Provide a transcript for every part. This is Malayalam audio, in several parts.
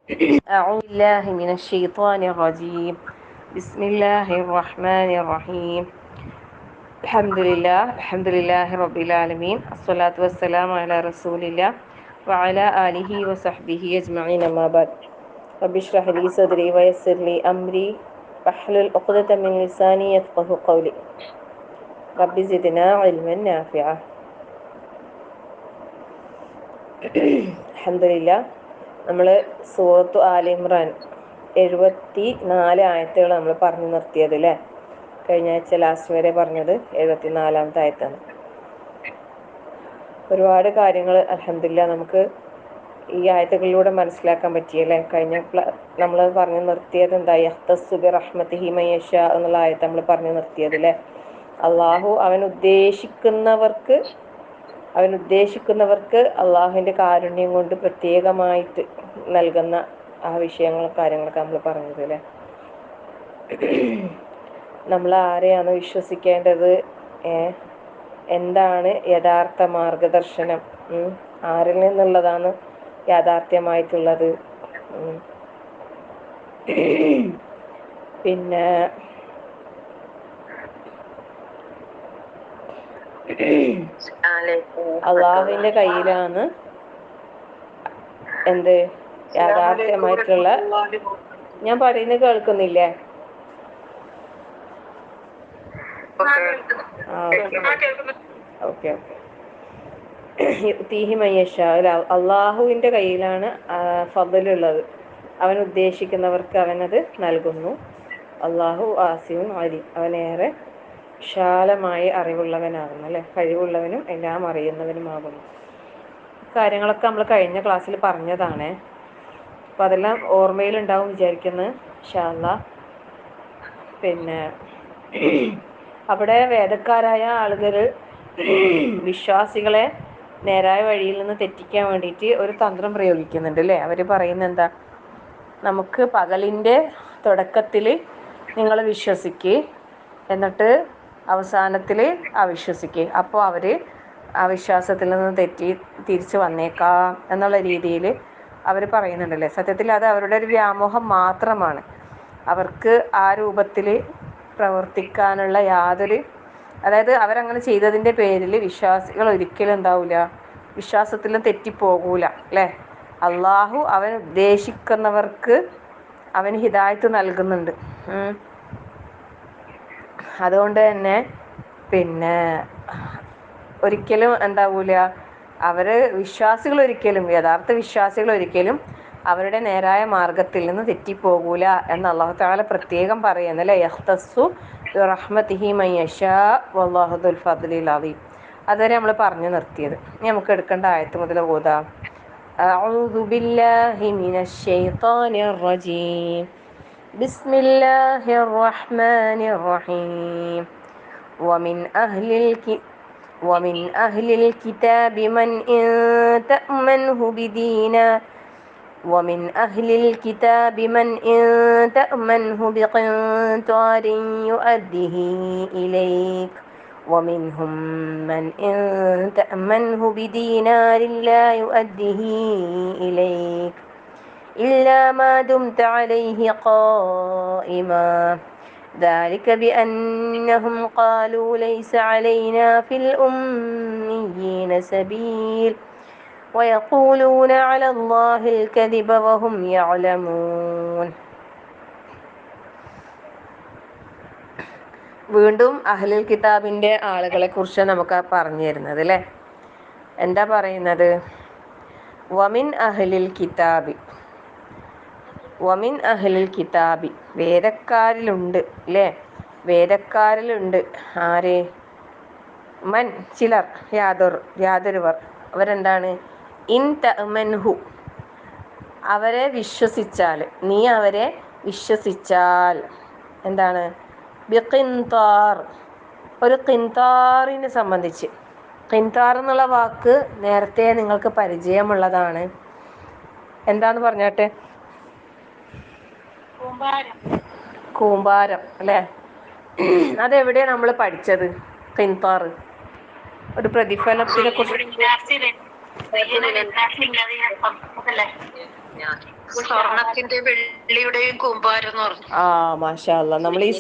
أعوذ بالله من الشيطان الرجيم بسم الله الرحمن الرحيم الحمد لله رب العالمين الصلاة والسلام على رسول الله وعلى آله وصحبه أجمعين أما بعد رب اشرح لي صدري ويسر لي أمري واحلل عقدة من لساني يفقه قولي رب زدنا علما نافعا. അൽഹംദുലില്ലാ, നമ്മൾ സൂറത്തു ആൽ ഇമ്രാൻ 74 ആയത്തുകൾ നമ്മൾ പറഞ്ഞു നിർത്തിയത് അല്ലേ. കഴിഞ്ഞ ആഴ്ച ലാസ്റ്റ് വരെ പറഞ്ഞത് 74-ാമത്തെ ആയത്താണ്. ഒരുപാട് കാര്യങ്ങൾ അൽഹംദുലില്ലാ നമുക്ക് ഈ ആയത്തുകളിലൂടെ മനസ്സിലാക്കാൻ പറ്റിയല്ലേ. കഴിഞ്ഞ നമ്മൾ പറഞ്ഞു നിർത്തിയത് എന്താ, യഖ്തസ്സു ബിറഹ്മതിഹി മൻ യശാ എന്നുള്ള ആയത്ത് നമ്മൾ പറഞ്ഞു നിർത്തിയത് അല്ലേ. അള്ളാഹു അവൻ ഉദ്ദേശിക്കുന്നവർക്ക് അള്ളാഹുവിൻ്റെ കാരുണ്യം കൊണ്ട് പ്രത്യേകമായിട്ട് നൽകുന്ന ആ വിഷയങ്ങളും കാര്യങ്ങളൊക്കെ നമ്മൾ പറഞ്ഞത് അല്ലേ. നമ്മൾ ആരെയാണ് വിശ്വസിക്കേണ്ടത്, എന്താണ് യഥാർത്ഥ മാർഗദർശനം, ആരിൽ നിന്നുള്ളതാണ് യാഥാർത്ഥ്യമായിട്ടുള്ളത്, പിന്നെ അള്ളാഹുവിൻ്റെ കയ്യിലാണ് എന്ത് യാഥാർത്ഥ്യമായിട്ടുള്ള. ഞാൻ പറയുന്നത് കേൾക്കുന്നില്ലേ? ഓക്കെ. തീഹി മയ്യഷ, അള്ളാഹുവിൻ്റെ കയ്യിലാണ് ഫضലുള്ളത്. അവൻ ഉദ്ദേശിക്കുന്നവർക്ക് അവനത് നൽകുന്നു. അള്ളാഹു ആസിമുൻ അലീം, അവനേറെ വിശാലമായി അറിവുള്ളവനാകുന്നു അല്ലേ, കഴിവുള്ളവനും എല്ലാം അറിയുന്നവനുമാകുന്നു. കാര്യങ്ങളൊക്കെ നമ്മൾ കഴിഞ്ഞ ക്ലാസ്സിൽ പറഞ്ഞതാണ്. അപ്പം അതെല്ലാം ഓർമ്മയിലുണ്ടാവും വിചാരിക്കുന്നത് ഇൻഷാ അല്ലാഹ്. പിന്നെ അവിടെ വേദക്കാരായ ആളുകൾ വിശ്വാസികളെ നേരായ വഴിയിൽ നിന്ന് തെറ്റിക്കാൻ വേണ്ടിയിട്ട് ഒരു തന്ത്രം പ്രയോഗിക്കുന്നുണ്ട് അല്ലേ. അവർ പറയുന്നത് എന്താ, നമുക്ക് പകലിൻ്റെ തുടക്കത്തിൽ നിങ്ങൾ വിശ്വസിക്കുക, എന്നിട്ട് അവസാനത്തിൽ അവിശ്വസിക്കുക, അപ്പോൾ അവർ അവിശ്വാസത്തിൽ നിന്ന് തെറ്റി തിരിച്ച് വന്നേക്കാം എന്നുള്ള രീതിയിൽ അവർ പറയുന്നുണ്ടല്ലേ. സത്യത്തിൽ അത് അവരുടെ ഒരു വ്യാമോഹം മാത്രമാണ്. അവർക്ക് ആ രൂപത്തിൽ പ്രവർത്തിക്കാനുള്ള യാതൊരു, അതായത് അവരങ്ങനെ ചെയ്തതിൻ്റെ പേരിൽ വിശ്വാസികൾ ഒരിക്കലും എന്താവില്ല, വിശ്വാസത്തിലും തെറ്റിപ്പോകൂല അല്ലേ. അള്ളാഹു അവൻ ഉദ്ദേശിക്കുന്നവർക്ക് അവൻ ഹിദായത്ത് നൽകുന്നുണ്ട്. അതുകൊണ്ട് തന്നെ പിന്നെ ഒരിക്കലും എന്താവൂല, യഥാർത്ഥ വിശ്വാസികൾ ഒരിക്കലും അവരുടെ നേരായ മാർഗത്തിൽ നിന്ന് തെറ്റിപ്പോകൂല എന്ന് അല്ലാഹു തആല പ്രത്യേകം പറയുന്നല്ലേ. യഖ്തസ്സു ബിറഹ്മതിഹി മൻ യശാ വല്ലാഹു ദുൽ ഫദ്ലിൽ അദീം. അതുവരെ നമ്മൾ പറഞ്ഞു നിർത്തിയത്. ഇനി നമുക്ക് എടുക്കേണ്ട ആയത്ത് മുതൽ ഓതാം. അഊദു ബില്ലാഹി മിനശ് ശൈത്വാനിർ റജീം. ബിസ്മില്ലാഹിർ റഹ്മാനിർ റഹീം. ومن أهل الكتاب من إن تأمنه بقنطار يؤده إليك ومنهم من إن تأمنه بدينار لا يؤده إليك إلا ما دمت عليه قائما ذلك بأنهم قالوا ليس علينا في الأميين سبيل ويقولون على الله الكذب وهم يعلمون. വീണ്ടും അഹ്ലുൽ കിതാബിൻ്റെ ആളുകളെ കുറിച്ച് നമുക്ക് പറഞ്ഞു തരുന്നത് അല്ലേ. എന്താ പറയുന്നത്, വമിൻ അഹ്ലിൽ കിതാബി വേദക്കാരിലുണ്ട് അല്ലേ. വേദക്കാരിലുണ്ട് ആര്, മൻ ചിലർ, യാതൊരുവർ, അവരെന്താണ്, ഇൻ തഅ്മൻഹു അവരെ വിശ്വസിച്ചാൽ, നീ അവരെ വിശ്വസിച്ചാൽ എന്താണ്, ബിഖിൻതാർ ഒരു ഖിൻതാറിനെ സംബന്ധിച്ച്. ഖിൻതാർ എന്നുള്ള വാക്ക് നേരത്തെ നിങ്ങൾക്ക് പരിചയമുള്ളതാണ്. എന്താന്ന് പറഞ്ഞാട്ടെ, കൂമ്പാരം അല്ലേ. അതെവിടെയാണ് നമ്മൾ പഠിച്ചത് ഖിൻതാർ? ഒരു പ്രതിഫലത്തിനെ കുറിച്ച് സ്വർണത്തിന്റെ വെള്ളിയുടെയും കൂമ്പാരം എന്ന് പറഞ്ഞു. മാഷാ അല്ലാ, നമ്മൾ ഈ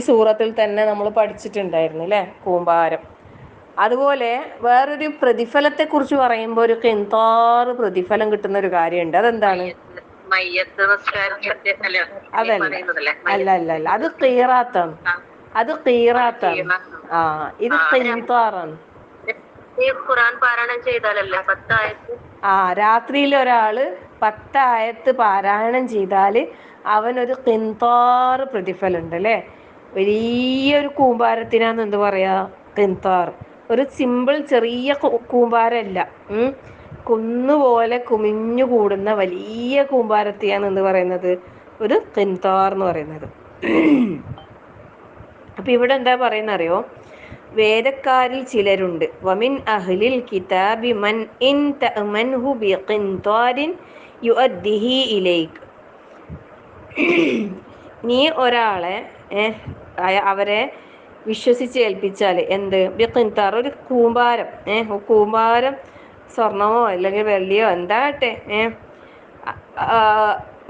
സൂറത്തിൽ തന്നെ നമ്മൾ പഠിച്ചിട്ടുണ്ടായിരുന്നു അല്ലേ, കൂമ്പാരം. അതുപോലെ വേറൊരു പ്രതിഫലത്തെ കുറിച്ച് പറയുമ്പോൾ ഒരു ഖിന്താറ് പ്രതിഫലം കിട്ടുന്ന ഒരു കാര്യമുണ്ട്. അതെന്താണ്? അല്ല, അത് ഖീറാത്താണ്. ഇത് ഖിന്താറാണ്. ഖുർആൻ പാരായണം ചെയ്താലല്ലേ 10 ആയത്ത്? രാത്രിയിൽ ഒരാള് 10 ആയത്ത് പാരായണം ചെയ്താല് അവനൊരു ഖിന്താർ പ്രതിഫലം ഉണ്ട് അല്ലേ. വലിയൊരു കൂമ്പാരത്തിനാന്ന് എന്ത് പറയാ? ഖിന്താർ. ഒരു സിമ്പിൾ ചെറിയ കൂമ്പാരല്ല, കുന്നുപോലെ കുമിഞ്ഞു കൂടുന്ന വലിയ കൂമ്പാരത്തെയാണ് എന്ത് പറയുന്നത്? ഒരു ഖിന്താർ എന്ന് പറയുന്നത്. അപ്പൊ ഇവിടെ എന്താ പറയുന്ന അറിയോ? വേദക്കാരിൽ ചിലരുണ്ട്, വമിൻ അഹ്ലിൽ കിതാബി മൻ ഇൻ തഅമൻഹു ബിഖിൻതാരിൻ യുഅദ്ദിഹി ഇലൈക്. നീ ഒരാളെ അവരെ വിശ്വസിച്ച് ഏൽപ്പിച്ചാൽ എന്ത്? ബിഖിൻതാർ, ഒരു കൂമ്പാരം, കൂമ്പാരം സ്വർണമോ അല്ലെങ്കിൽ വെള്ളിയോ എന്താട്ടെ,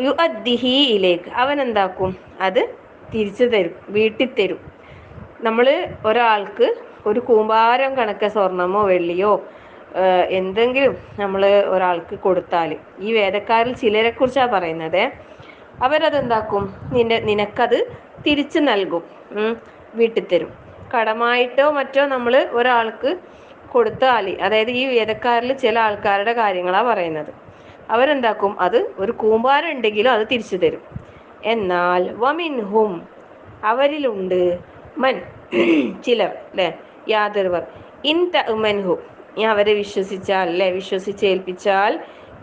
യുഅദ്ദിഹി ഇലൈക്, അവൻ എന്താക്കും? അത് തിരിച്ചു തരും, വീട്ടിൽ തരും. നമ്മൾ ഒരാൾക്ക് ഒരു കൂമ്പാരം കണക്ക് സ്വർണമോ വെള്ളിയോ എന്തെങ്കിലും നമ്മൾ ഒരാൾക്ക് കൊടുത്താൽ, ഈ വേദക്കാരിൽ ചിലരെ കുറിച്ചാണ് പറയുന്നത്, അവരതെന്താക്കും? നിനക്കത് തിരിച്ചു നൽകും, വീട്ടിൽ തരും. കടമായിട്ടോ മറ്റോ നമ്മൾ ഒരാൾക്ക് കൊടുത്താൽ, അതായത് ഈ വേദക്കാരിൽ ചില ആൾക്കാരുടെ കാര്യങ്ങളാണ് പറയുന്നത്, അവരെന്താക്കും? അത് ഒരു കൂമ്പാരം ഉണ്ടെങ്കിലും അത് തിരിച്ചു തരും. എന്നാൽ വമിൻഹും, അവരിലുണ്ട്, മൻ ചിലർ അല്ലെ, യാതൊരുവർ, ഇൻ തഅമൻഹു, നീ അവരെ വിശ്വസിച്ചാൽ അല്ലെ, വിശ്വസിച്ചേൽപ്പിച്ചാൽ,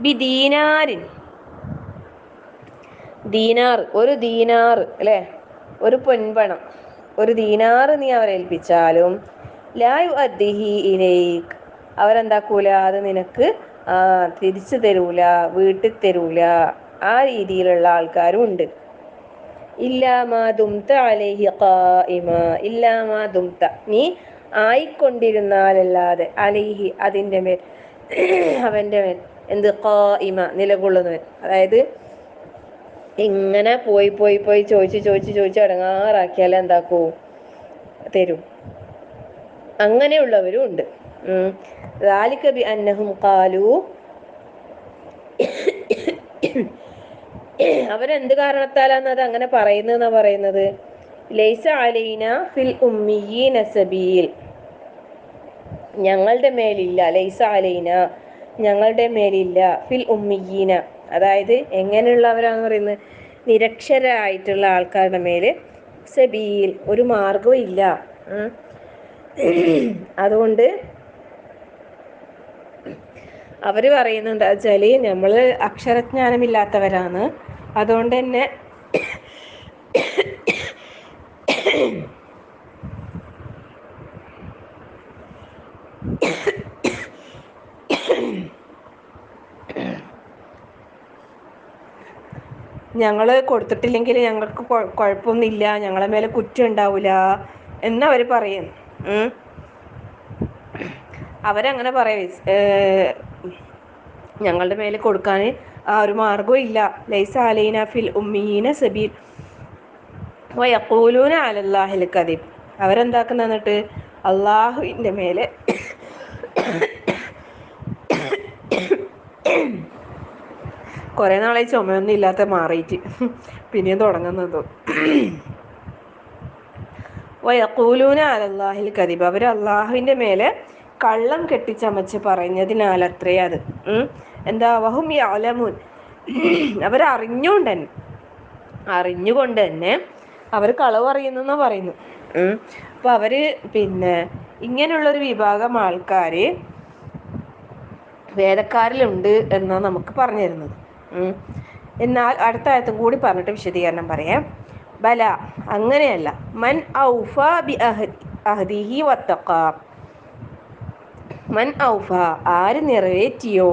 ബിദീനാരിൻ, ദീനാർ, ഒരു ദീനാർ അല്ലെ, ഒരു പൊൻപണം, ഒരു ദീനാർ നീ അവരെ ഏൽപ്പിച്ചാലും, ലാ യുഅദ്ദിഹി ഇലൈക്, അവരെന്താക്കൂല? അത് നിനക്ക് തിരിച്ചു തരൂല, വീട്ടിൽ തരൂല. ആ രീതിയിലുള്ള ആൾക്കാരും ഉണ്ട്. ഇല്ലാമാ ദുംത അലൈഹി ഖായിമ, ഇല്ലാമാ ദുംത, നീ ആയിക്കൊണ്ടിരുന്നാലല്ലാതെ, അലൈഹി, അതിൻ്റെ മേൽ, അവൻ്റെ മേൽ, എന്ത്? ഖായിമ, നിലകൊള്ളുന്നവൻ. അതായത് ഇങ്ങനെ പോയി പോയി പോയി ചോദിച്ച് അടങ്ങാറാക്കിയാൽ എന്താക്കൂ? തരും. അങ്ങനെയുള്ളവരും ഉണ്ട്. ذَلِكَ بِأَنَّهُمْ قَالُوا, അവരെന്ത് കാരണത്താലാണ് അത് അങ്ങനെ പറയുന്നതെന്നാ പറയുന്നത്? ലൈസ അലൈന ഫിൽ ഉമ്മിയീന സബീൽ, ഞങ്ങളുടെ മേലില്ല, ലൈസ അലൈന, ഞങ്ങളുടെ മേലില്ല, ഫിൽ ഉമ്മിയീന, അതായത് എങ്ങനെയുള്ളവരാന്ന് പറയുന്നത്? നിരക്ഷരായിട്ടുള്ള ആൾക്കാരുടെ മേല്, സബീൽ, ഒരു മാർഗവും ഇല്ല. അതുകൊണ്ട് അവര് പറയുന്നത് എന്താ വെച്ചാല്, നമ്മള് അക്ഷരജ്ഞാനമില്ലാത്തവരാണ്, അതുകൊണ്ട് തന്നെ ഞങ്ങൾ കൊടുത്തിട്ടില്ലെങ്കിൽ ഞങ്ങൾക്ക് കുഴപ്പമൊന്നുമില്ല, ഞങ്ങളെ മേലെ കുറ്റം ഉണ്ടാവില്ല എന്നവർ പറയും. അവരങ്ങനെ പറയും, ഞങ്ങളുടെ മേലെ കൊടുക്കാൻ ഒരു മാർഗവും ഇല്ല. ലൈസ അലൈന ഫിൽ ഉമ്മീന സബീൽ വയഖൂലൂന അലല്ലാഹിൽ കദിബ്, അവരെന്താക്കുന്ന എന്നിട്ട് അള്ളാഹുവിൻ്റെ മേലെ കുറേ നാളായി ചുമയൊന്നും ഇല്ലാത്ത മാറിയിട്ട് പിന്നെയും തുടങ്ങുന്നത്. വയഖൂലൂന അലല്ലാഹിൽ കദിബ്, അവർ അള്ളാഹുവിൻ്റെ മേലെ കള്ളം കെട്ടിച്ചമച്ച് പറഞ്ഞതിനാലത്രേ അത്. എന്താ? വഹും യഅലമൂൻ, അറിഞ്ഞുകൊണ്ട് തന്നെ അവർ കളവ് പറയുന്നെന്നാ പറയുന്നു. അപ്പൊ അവര് ഇങ്ങനെയുള്ളൊരു വിഭാഗം ആൾക്കാര് വേദക്കാരിലുണ്ട് എന്നാണ് നമുക്ക് പറഞ്ഞു തരുന്നത്. എന്നാൽ അടുത്ത ആയത്തും കൂടി പറഞ്ഞിട്ട് വിശദീകരണം പറയാം. ബല, അങ്ങനെയല്ല. മൻ ഔഫ ബി അഹ്ദിഹി വത്തഖ, മൻ ഔഫ, ആര് നിറവേറ്റിയോ,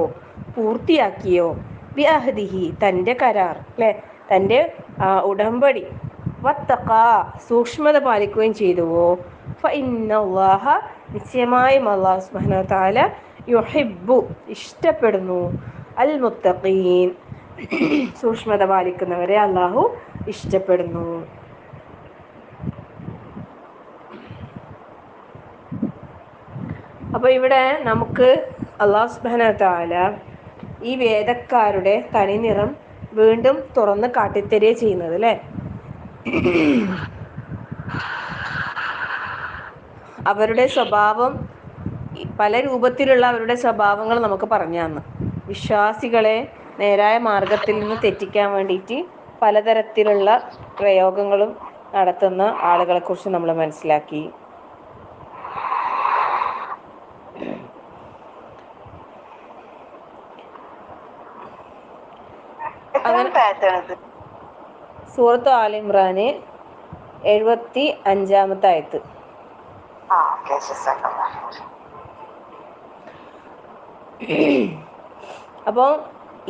പൂർത്തിയാക്കിയോ, ബി അഹ്ദിഹി, തൻ്റെ കരാർ അല്ലെ, തൻ്റെ ഉടമ്പടി, വത്തഖ, സൂക്ഷ്മത പാലിക്കുകയും ചെയ്തുവോ, ഫഇന്നല്ലാഹ, നിശ്ചയമായും അല്ലാഹു സുബ്ഹാനഹു വ തആല, യുഹിബ്ബു, ഇഷ്ടപ്പെടുന്നു, അൽ മുത്തഖീൻ, സൂക്ഷ്മത പാലിക്കുന്നവരെ അള്ളാഹു ഇഷ്ടപ്പെടുന്നു. അപ്പോൾ ഇവിടെ നമുക്ക് അള്ളാഹു സുബ്ഹാനഹു വ തആല ഈ വേദക്കാരുടെ തനിനിറം വീണ്ടും തുറന്ന് കാട്ടിത്തരിക ചെയ്യുന്നത് അല്ലേ. അവരുടെ സ്വഭാവം പല രൂപത്തിലുള്ള അവരുടെ സ്വഭാവങ്ങൾ നമുക്ക് പറഞ്ഞു തന്നു. വിശ്വാസികളെ നേരായ മാർഗത്തിൽ നിന്ന് തെറ്റിക്കാൻ വേണ്ടിയിട്ട് പലതരത്തിലുള്ള പ്രയോഗങ്ങളും നടത്തുന്ന ആളുകളെ കുറിച്ച് നമ്മൾ മനസ്സിലാക്കി. അങ്ങനെ സൂറത്ത് ആൽ ഇമ്രാന് 75-ാമത്തെ ആയത്ത്. അപ്പോൾ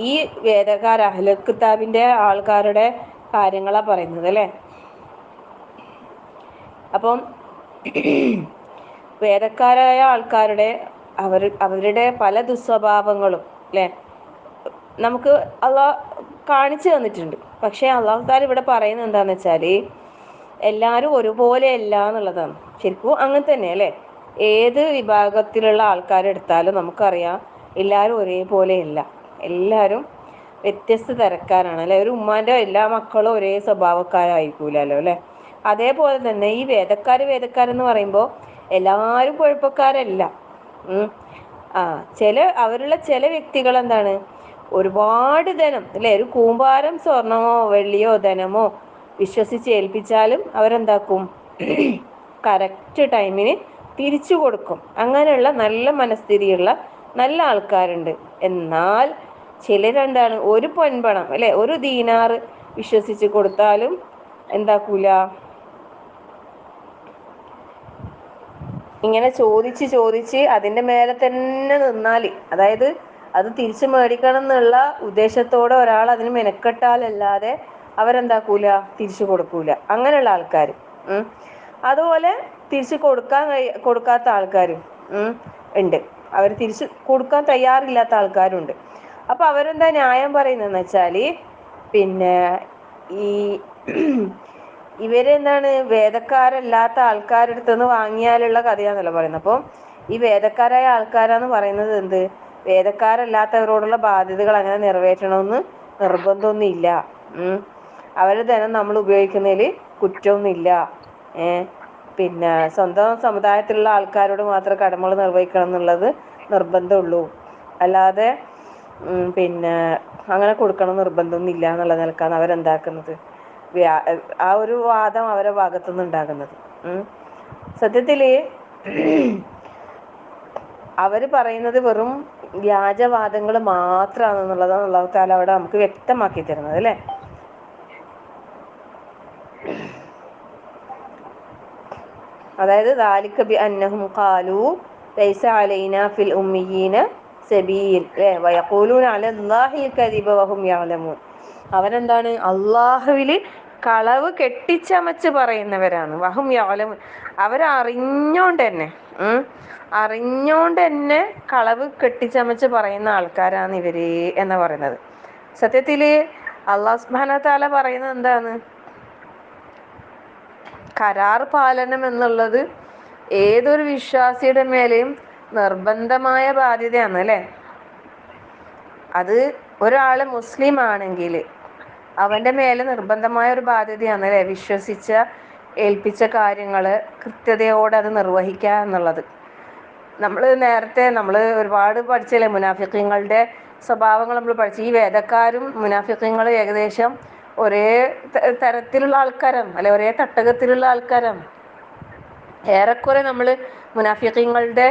ഈ വേദക്കാർ അഹ്ലുൽ കിതാബിന്റെ ആൾക്കാരുടെ കാര്യങ്ങളാ പറയുന്നത് അല്ലേ. അപ്പം വേദക്കാരായ ആൾക്കാരുടെ അവരുടെ പല ദുസ്വഭാവങ്ങളും അല്ലേ നമുക്ക് അള്ളാഹ് കാണിച്ചു തന്നിട്ടുണ്ട്. പക്ഷേ അള്ളാഹു താല ഇവിടെ പറയുന്നത് എന്താണെന്ന് വെച്ചാൽ എല്ലാവരും ഒരുപോലെ അല്ല എന്നുള്ളതാണ്. ശരിക്കും അങ്ങനെ തന്നെ അല്ലേ. ഏത് വിഭാഗത്തിലുള്ള ആൾക്കാരെടുത്താലും നമുക്കറിയാം എല്ലാവരും ഒരേപോലെയല്ല. എല്ലാവരും വ്യത്യസ്ത തരക്കാരാണ് അല്ലേ. ഒരു ഉമ്മാൻ്റെ എല്ലാ മക്കളും ഒരേ സ്വഭാവക്കാരായിരിക്കൂലല്ലോ അല്ലേ. അതേപോലെ തന്നെ ഈ വേദക്കാരെന്ന് പറയുമ്പോൾ എല്ലാവരും കുഴപ്പക്കാരല്ല. അവരുള്ള ചില വ്യക്തികൾ എന്താണ് ഒരുപാട് ധനം അല്ലേ, ഒരു കൂമ്പാരം സ്വർണമോ വെള്ളിയോ ധനമോ വിശ്വസിച്ച് ഏൽപ്പിച്ചാലും അവരെന്താക്കും കറക്റ്റ് ടൈമിന് തിരിച്ചു കൊടുക്കും. അങ്ങനെയുള്ള നല്ല മനസ്ഥിതിയുള്ള നല്ല ആൾക്കാരുണ്ട്. എന്നാൽ ചിലരെന്താണ് ഒരു പൊൻപണം അല്ലെ ഒരു ദീനാറ് വിശ്വസിച്ച് കൊടുത്താലും എന്താക്കൂല, ഇങ്ങനെ ചോദിച്ച് അതിൻ്റെ മേലെ തന്നെ നിന്നാൽ, അതായത് അത് തിരിച്ചു മേടിക്കണം എന്നുള്ള ഉദ്ദേശത്തോടെ ഒരാൾ അതിന് മെനക്കെട്ടാലല്ലാതെ അവരെന്താക്കൂല തിരിച്ചു കൊടുക്കൂല. അങ്ങനെയുള്ള ആൾക്കാർ അതുപോലെ തിരിച്ചു കൊടുക്കാത്ത ആൾക്കാരും ഉണ്ട്. അവർ തിരിച്ചു കൊടുക്കാൻ തയ്യാറില്ലാത്ത ആൾക്കാരുണ്ട്. അപ്പോൾ അവരെന്താ ന്യായം പറയുന്നതെന്ന് വെച്ചാൽ പിന്നെ ഈ ഇവരെന്താണ് വേദക്കാരല്ലാത്ത ആൾക്കാരുടെ അടുത്ത് നിന്ന് വാങ്ങിയാലുള്ള കഥയാണെന്നല്ലോ പറയുന്നത്. അപ്പോൾ ഈ വേദക്കാരായ ആൾക്കാരാന്ന് പറയുന്നത് എന്ത്, വേദക്കാരല്ലാത്തവരോടുള്ള ബാധ്യതകൾ അങ്ങനെ നിറവേറ്റണമെന്ന് നിർബന്ധമൊന്നുമില്ല. അവരുടെ ധനം നമ്മൾ ഉപയോഗിക്കുന്നതിൽ കുറ്റമൊന്നുമില്ല. പിന്നെ സ്വന്തം സമുദായത്തിലുള്ള ആൾക്കാരോട് മാത്രം കടമകൾ നിർവഹിക്കണം എന്നുള്ളത് നിർബന്ധമുള്ളൂ. അല്ലാതെ പിന്നെ അങ്ങനെ കൊടുക്കണം നിർബന്ധമൊന്നുമില്ല എന്നുള്ള നിലക്കാണ് അവരെന്താക്കുന്നത്, ആ ഒരു വാദം അവരുടെ ഭാഗത്തുനിന്ന് ഉണ്ടാകുന്നത്. സത്യത്തിൽ അവർ പറയുന്നത് വെറും വ്യാജവാദങ്ങൾ മാത്രമാണെന്നുള്ളതാണ് അല്ലാഹു തആല അവിടെ നമുക്ക് വ്യക്തമാക്കി തരുന്നത് അല്ലേ. അതായത് ദാലിക ബിഅന്നഹും ഖാലൂ ലൈസ അലൈനാ ഫിൽ ഉമ്മിയീന സബീൽ വയഖൂലൂന അലല്ലാഹിൽ കദിബ വഹും യഅലമൂൻ. അവരെന്താണ് അള്ളാഹുവിൽ കളവ് കെട്ടിച്ചമച്ച് പറയുന്നവരാണ്. വഹും യഅലമൂൻ, അവരറിഞ്ഞോണ്ട് തന്നെ കളവ് കെട്ടിച്ചമച്ച് പറയുന്ന ആൾക്കാരാണ് ഇവര് എന്ന് പറയുന്നത്. സത്യത്തിൽ അല്ലാഹു സുബ്ഹാനഹു വ തആല പറയുന്നത് എന്താണ്, കരാർ പാലനം എന്നുള്ളത് ഏതൊരു വിശ്വാസിയുടെ മേലെയും നിർബന്ധമായ ബാധ്യതയാണ് അല്ലേ. അത് ഒരാൾ മുസ്ലിം ആണെങ്കിൽ അവൻ്റെ മേലെ നിർബന്ധമായ ഒരു ബാധ്യതയാണ് അല്ലേ, ഏൽപ്പിച്ച കാര്യങ്ങൾ കൃത്യതയോടെ അത് നിർവഹിക്കുക എന്നുള്ളത്. നമ്മൾ ഒരുപാട് പഠിച്ചല്ലേ മുനാഫിഖീങ്ങളുടെ സ്വഭാവങ്ങൾ നമ്മൾ പഠിച്ചു. ഈ വേദക്കാരും മുനാഫിഖീങ്ങളും ഏകദേശം ഒരേ തരത്തിലുള്ള ആൾക്കാരാണ് അല്ലെ, ഒരേ തട്ടകത്തിലുള്ള ആൾക്കാരാണ്. ഏറെക്കുറെ നമ്മൾ മുനാഫിഖീങ്ങളുടെ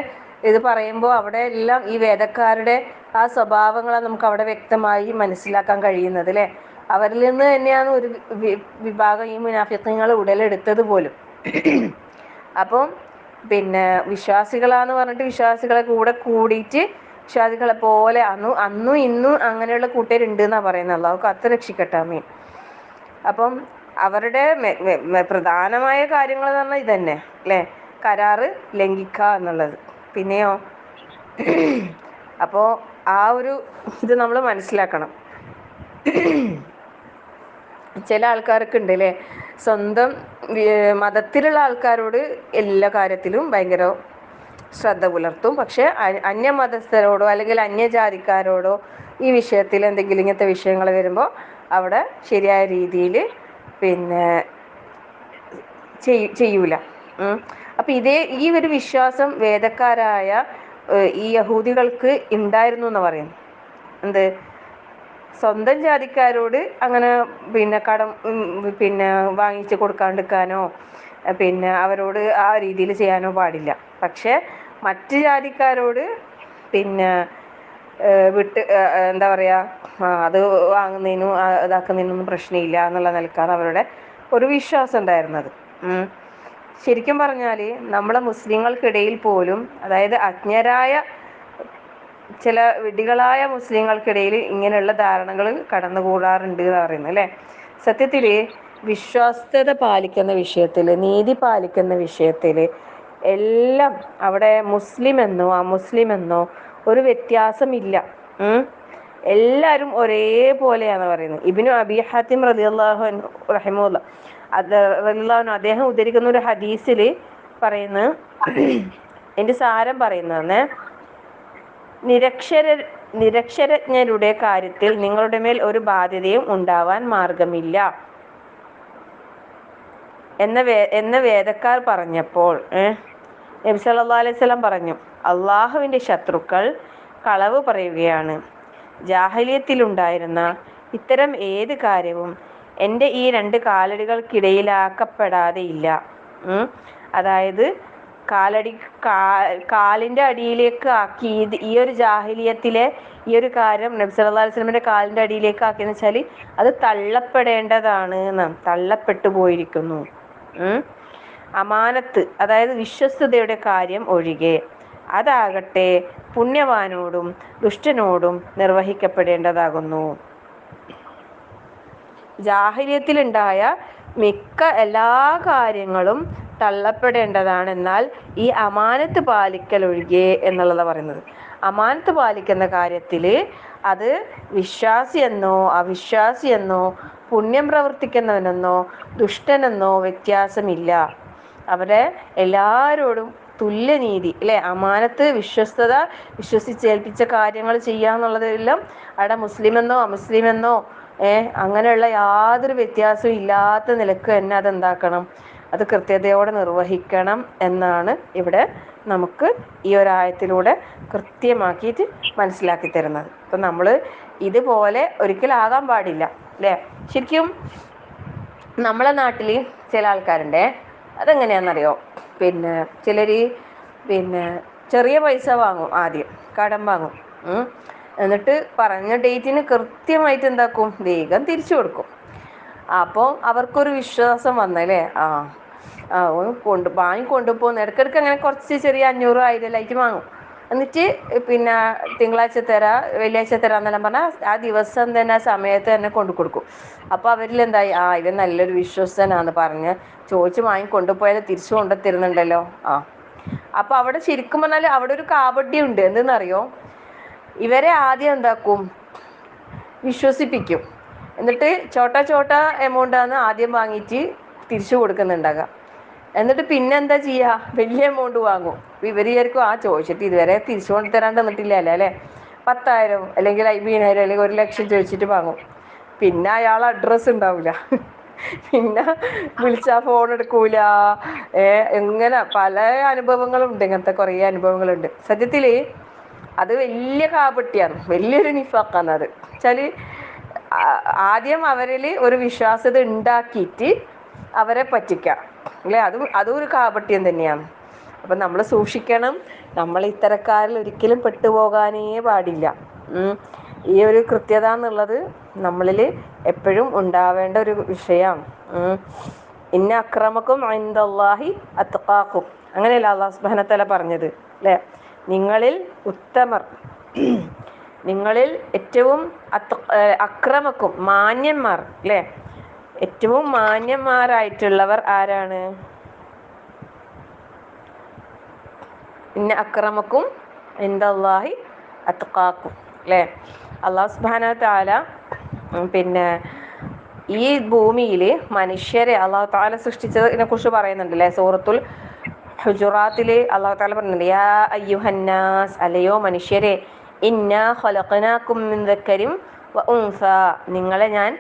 ഇത് പറയുമ്പോൾ അവിടെ എല്ലാം ഈ വേദക്കാരുടെ ആ സ്വഭാവങ്ങളാണ് നമുക്ക് അവിടെ വ്യക്തമായി മനസ്സിലാക്കാൻ കഴിയുന്നത് അല്ലേ. അവരിൽ നിന്ന് തന്നെയാണ് ഒരു വിഭാഗം ഈ മുനാഫിഖീങ്ങൾ ഉടലെടുത്തത് പോലും. അപ്പം പിന്നെ വിശ്വാസികളാന്ന് പറഞ്ഞിട്ട് വിശ്വാസികളെ കൂടെ കൂടിയിട്ട് വിശ്വാസികളെ പോലെ അന്നും ഇന്നും അങ്ങനെയുള്ള കൂട്ടരുണ്ട് എന്നാണ് പറയുന്നത്. അള്ളാഹു കാത്ത് രക്ഷിക്കട്ടെ, ആമീൻ. അപ്പം അവരുടെ പ്രധാനമായ കാര്യങ്ങൾ എന്ന് പറഞ്ഞാൽ ഇതന്നെ അല്ലേ, കരാറ് ലംഘിക്കുക എന്നുള്ളത്. പിന്നെയോ അപ്പോൾ ആ ഒരു ഇത് നമ്മൾ മനസ്സിലാക്കണം. ചില ആൾക്കാരൊക്കെ ഉണ്ട് അല്ലേ, സ്വന്തം മതത്തിലുള്ള ആൾക്കാരോട് എല്ലാ കാര്യത്തിലും ഭയങ്കര ശ്രദ്ധ പുലർത്തും, പക്ഷെ അന്യമതസ്ഥരോടോ അല്ലെങ്കിൽ അന്യജാതിക്കാരോടോ ഈ വിഷയത്തിൽ എന്തെങ്കിലും ഇങ്ങനത്തെ വിഷയങ്ങൾ വരുമ്പോൾ അവിടെ ശരിയായ രീതിയിൽ പിന്നെ ചെയ്യൂല. അപ്പം ഈ ഒരു വിശ്വാസം വേദക്കാരായ ഈ യഹൂദികൾക്ക് ഉണ്ടായിരുന്നു എന്ന് പറയുന്നു. എന്ത്, സ്വന്തം ജാതിക്കാരോട് അങ്ങനെ പിന്നെ കടം പിന്നെ വാങ്ങിച്ച് കൊടുക്കാണ്ടിരിക്കാനോ പിന്നെ അവരോട് ആ രീതിയിൽ ചെയ്യാനോ പാടില്ല. പക്ഷെ മറ്റ് ജാതിക്കാരോട് പിന്നെ വിട്ട് എന്താ പറയുക, അത് വാങ്ങുന്നതിനും ഇതാക്കുന്നതിനൊന്നും പ്രശ്നമില്ല എന്നുള്ള നിലക്കാണ് അവരുടെ ഒരു വിശ്വാസം ഉണ്ടായിരുന്നത്. ശരിക്കും പറഞ്ഞാൽ നമ്മളെ മുസ്ലിങ്ങൾക്കിടയിൽ പോലും, അതായത് അജ്ഞരായ ചില വിഡ്ഢികളായ മുസ്ലിങ്ങൾക്കിടയിൽ ഇങ്ങനെയുള്ള ധാരണകൾ കടന്നുകൂടാറുണ്ട് എന്ന് പറയുന്നത് അല്ലേ. സത്യത്തിൽ വിശ്വാസ്യത പാലിക്കുന്ന വിഷയത്തിൽ, നീതി പാലിക്കുന്ന വിഷയത്തിൽ എല്ലാം അവിടെ മുസ്ലിം എന്നോ അമുസ്ലിം എന്നോ ഒരു വ്യത്യാസമില്ല. എല്ലാവരും ഒരേപോലെയാണ് പറയുന്നത്. ഇബ്നു അബീ ഹാത്തിം റളിയല്ലാഹു അൻഹു റഹിമഹുല്ലാ അദ്ദേഹം ഉദ്ധരിക്കുന്ന ഒരു ഹദീസിൽ പറയുന്നത്, എൻ്റെ സാരം പറയുന്നതെന്ന്, നിരക്ഷരജ്ഞരുടെ കാര്യത്തിൽ നിങ്ങളുടെ മേൽ ഒരു ബാധ്യതയും ഉണ്ടാവാൻ മാർഗമില്ല എന്ന വേദക്കാർ പറഞ്ഞപ്പോൾ നബി സല്ലല്ലാഹു അലൈഹി വസല്ലം പറഞ്ഞു, അള്ളാഹുവിൻ്റെ ശത്രുക്കൾ കളവ് പറയുകയാണ്. ജാഹിലിയത്തിലുണ്ടായിരുന്ന ഇത്തരം ഏത് കാര്യവും എൻ്റെ ഈ രണ്ട് കാലടികൾക്കിടയിലാക്കപ്പെടാതെയില്ല. അതായത് കാലിൻ്റെ അടിയിലേക്ക് ആക്കി ഈ ഒരു ജാഹിലിയത്തിലെ ഈ ഒരു കാര്യം നബി സല്ലല്ലാഹു അലൈഹി വസല്ലമയുടെ കാലിൻ്റെ അടിയിലേക്ക് ആക്കിയെന്ന് വെച്ചാൽ അത് തള്ളപ്പെടേണ്ടതാണ് എന്നാണ്, തള്ളപ്പെട്ടു പോയിരിക്കുന്നു. അമാനത്ത്, അതായത് വിശ്വസ്തതയുടെ കാര്യം ഒഴികെ അതാകട്ടെ പുണ്യവാനോടും ദുഷ്ടനോടും നിർവഹിക്കപ്പെടേണ്ടതാകുന്നു. ജാഹിലിയത്തിലുണ്ടായ മിക്ക എല്ലാ കാര്യങ്ങളും തള്ളപ്പെടേണ്ടതാണ്, എന്നാൽ ഈ അമാനത്ത് പാലിക്കൽ ഒഴികെ എന്നുള്ളതാണ് പറയുന്നത്. അമാനത്ത് പാലിക്കുന്ന കാര്യത്തിൽ അത് വിശ്വാസിയെന്നോ അവിശ്വാസിയെന്നോ പുണ്യം പ്രവർത്തിക്കുന്നവനെന്നോ ദുഷ്ടനെന്നോ വ്യത്യാസമില്ല. അവരെ എല്ലാവരോടും തുല്യനീതി അല്ലേ. അമാനത്ത്, വിശ്വസ്തത, വിശ്വസിച്ചേൽപ്പിച്ച കാര്യങ്ങൾ ചെയ്യാന്നുള്ളതെല്ലാം അവിടെ മുസ്ലിമെന്നോ അമുസ്ലിമെന്നോ അങ്ങനെയുള്ള യാതൊരു വ്യത്യാസവും ഇല്ലാത്ത നിലക്ക് തന്നെ അതെന്താക്കണം, അത് കൃത്യതയോടെ നിർവഹിക്കണം എന്നാണ് ഇവിടെ നമുക്ക് ഈ ഒരായത്തിലൂടെ കൃത്യമാക്കിയിട്ട് മനസ്സിലാക്കി തരുന്നത്. അപ്പം നമ്മൾ ഇതുപോലെ ഒരിക്കലാകാൻ പാടില്ല അല്ലേ. ശരിക്കും നമ്മളെ നാട്ടിൽ ചില ആൾക്കാരുണ്ട്, അതെങ്ങനെയാണെന്നറിയോ, പിന്നെ ചിലർ പിന്നെ ചെറിയ പൈസ വാങ്ങും, ആദ്യം കടം വാങ്ങും, എന്നിട്ട് പറഞ്ഞ ഡേറ്റിന് കൃത്യമായിട്ട് എന്താക്കും, വേഗം തിരിച്ചു കൊടുക്കും. അപ്പോൾ അവർക്കൊരു വിശ്വാസം വന്നല്ലേ, വാങ്ങിക്കൊണ്ടുപോകുന്ന ഇടയ്ക്കിടയ്ക്ക് അങ്ങനെ കുറച്ച് ചെറിയ 500 1000 വാങ്ങും. എന്നിട്ട് പിന്നെ തിങ്കളാഴ്ച തരാം വെള്ളിയാഴ്ച തരാമെന്നെല്ലാം പറഞ്ഞാൽ ആ ദിവസം തന്നെ ആ സമയത്ത് തന്നെ കൊണ്ടു കൊടുക്കും. അപ്പോൾ അവരിലെന്തായി, ഇവൻ നല്ലൊരു വിശ്വസ്തനാന്ന് പറഞ്ഞ് ചോദിച്ച് വാങ്ങിക്കൊണ്ടുപോയാൽ തിരിച്ചു കൊണ്ടുത്തരുന്നുണ്ടല്ലോ. അപ്പോൾ അവിടെ ശരിക്കും പറഞ്ഞാൽ അവിടെ ഒരു കാപട്യം ഉണ്ട്. എന്തെന്നറിയോ, ഇവരെ ആദ്യം എന്താക്കും, വിശ്വസിപ്പിക്കും. എന്നിട്ട് ചോട്ട എമൗണ്ടാണ് ആദ്യം വാങ്ങിയിട്ട് തിരിച്ചു കൊടുക്കുന്നുണ്ടാകുക. എന്നിട്ട് പിന്നെ എന്താ ചെയ്യുക, വലിയ എമൗണ്ട് വാങ്ങും. ഇവർ വിചാരിക്കും ചോദിച്ചിട്ട് ഇതുവരെ തിരിച്ചു കൊണ്ട് തരാണ്ട് തന്നിട്ടില്ല അല്ലേ, 10,000 അല്ലെങ്കിൽ 50,000 അല്ലെങ്കിൽ 1,00,000 ചോദിച്ചിട്ട് വാങ്ങും. പിന്നെ അയാൾ അഡ്രസ്സ് ഉണ്ടാവില്ല, പിന്നെ വിളിച്ചാൽ ഫോൺ എടുക്കൂല. എങ്ങനെ പല അനുഭവങ്ങളുണ്ട്, ഇങ്ങനത്തെ കുറേ അനുഭവങ്ങളുണ്ട്. സത്യത്തിൽ അത് വലിയ കാപട്യാണ്, വലിയൊരു നിഫാഖാണ്. അത് വെച്ചാൽ ആദ്യം അവരിൽ ഒരു വിശ്വാസ്യത ഉണ്ടാക്കിയിട്ട് അവരെ പറ്റിക്കാം അല്ലേ, അതും ഒരു കാപട്യം തന്നെയാണ്. അപ്പം നമ്മൾ സൂക്ഷിക്കണം, നമ്മൾ ഇത്തരക്കാരിൽ ഒരിക്കലും പെട്ടുപോകാനേ പാടില്ല. ഈ ഒരു കൃത്യത എന്നുള്ളത് നമ്മളിൽ എപ്പോഴും ഉണ്ടാവേണ്ട ഒരു വിഷയമാണ്. ഇന്ന അക്രമക്കും ഇൻദല്ലാഹി അത്ഖാക്കും, അങ്ങനെയല്ല അല്ലാഹു സുബ്ഹാനഹു വ തആല പറഞ്ഞത് അല്ലേ. നിങ്ങളിൽ ഉത്തമർ, നിങ്ങളിൽ ഏറ്റവും അക്രമക്കും മാന്യന്മാർ അല്ലേ, ഏറ്റവും മാന്യന്മാരായിട്ടുള്ളവർ ആരാണ്? ഇന്ന അക്രമക്കും ഇൻദല്ലാഹി അത്ഖാക്കും അല്ലേ. അല്ലാഹു സുബ്ഹാനഹു വ തആല പിന്നെ ഈ ഭൂമിയിൽ മനുഷ്യരെ അള്ളാഹു തആല സൃഷ്ടിച്ചതിനെ കുറിച്ച് പറയുന്നുണ്ടല്ലേ സൂറത്തുൽ ഹുജുറാത്തിൽ അള്ളാഹു തആല പറയുന്നുണ്ട് യാ അയ്യുഹന്നാസ് അല്ലയോ മനുഷ്യരെ ഇന്നാ ഖലഖനാകും മിൻ ദക്കരിൻ വ ഉൻസ നിങ്ങളെ ഞാൻ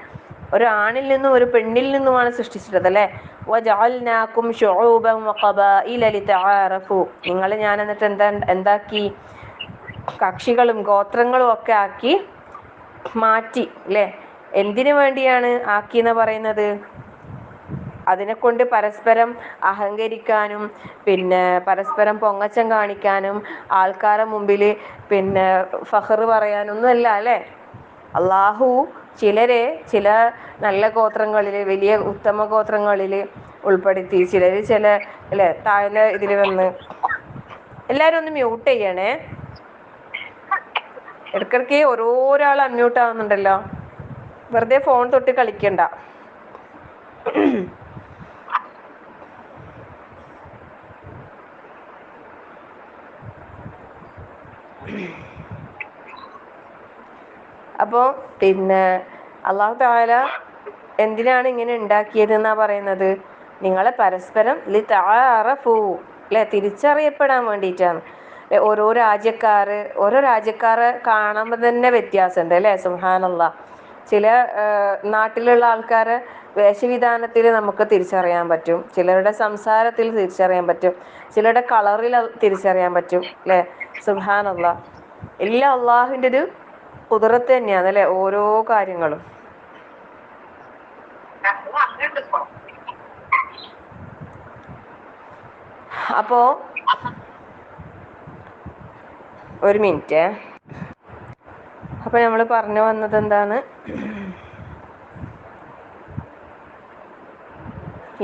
ഒരു ആണിൽ നിന്നും ഒരു പെണ്ണിൽ നിന്നുമാണ് സൃഷ്ടിച്ചിട്ടുള്ളത് അല്ലേ വജഅൽനാകും ശുഊബൻ വഖബായില ലിതആറഫു നിങ്ങളെ ഞാൻ എന്നിട്ട് എന്താക്കി കക്ഷികളും ഗോത്രങ്ങളും ഒക്കെ ആക്കി മാറ്റി അല്ലേ എന്തിനു വേണ്ടിയാണ് ആക്കിയെന്ന് പറയുന്നത് അതിനെക്കൊണ്ട് പരസ്പരം അഹങ്കരിക്കാനും പിന്നെ പരസ്പരം പൊങ്ങച്ചം കാണിക്കാനും ആൾക്കാരെ മുമ്പിൽ പിന്നെ ഫഖറ് പറയാനൊന്നുമല്ല അല്ലേ അള്ളാഹു ചിലരെ ചില നല്ല ഗോത്രങ്ങളിൽ വലിയ ഉത്തമ ഗോത്രങ്ങളിൽ ഉൾപ്പെടുത്തി ചിലർ ചില അല്ലേ താഴ്ന്ന ഇതിൽ വന്ന് എല്ലാവരും ഒന്ന് മ്യൂട്ട് ചെയ്യണേ ഇടയ്ക്കിടയ്ക്ക് ഓരോരാൾ അൺമ്യൂട്ട് ആവുന്നുണ്ടല്ലോ വെറുതെ ഫോൺ തൊട്ട് കളിക്കണ്ട അപ്പോൾ പിന്നെ അള്ളാഹു തആല എന്തിനാണ് ഇങ്ങനെ ഉണ്ടാക്കിയതെന്നാ പറയുന്നത് നിങ്ങളെ പരസ്പരം ലിതആറഫു അല്ലേ തിരിച്ചറിയപ്പെടാൻ വേണ്ടിയിട്ടാണ് ഓരോ രാജ്യക്കാരെ കാണുമ്പോൾ തന്നെ വ്യത്യാസമുണ്ട് അല്ലേ സുബ്ഹാനല്ലാഹ് ചില നാട്ടിലുള്ള ആൾക്കാരെ വേഷവിധാനത്തിൽ നമുക്ക് തിരിച്ചറിയാൻ പറ്റും ചിലരുടെ സംസാരത്തിൽ തിരിച്ചറിയാൻ പറ്റും ചിലരുടെ കളറിൽ തിരിച്ചറിയാൻ പറ്റും അല്ലേ സുബ്ഹാനല്ലാഹ് എല്ലാം അള്ളാഹുവിൻ്റെ ഒരു ഖുദ്റത്ത് തന്നെയാണ് അല്ലേ ഓരോ കാര്യങ്ങളും അപ്പോ ഒരു മിനിറ്റ് അപ്പൊ നമ്മൾ പറഞ്ഞു വന്നത് എന്താണ്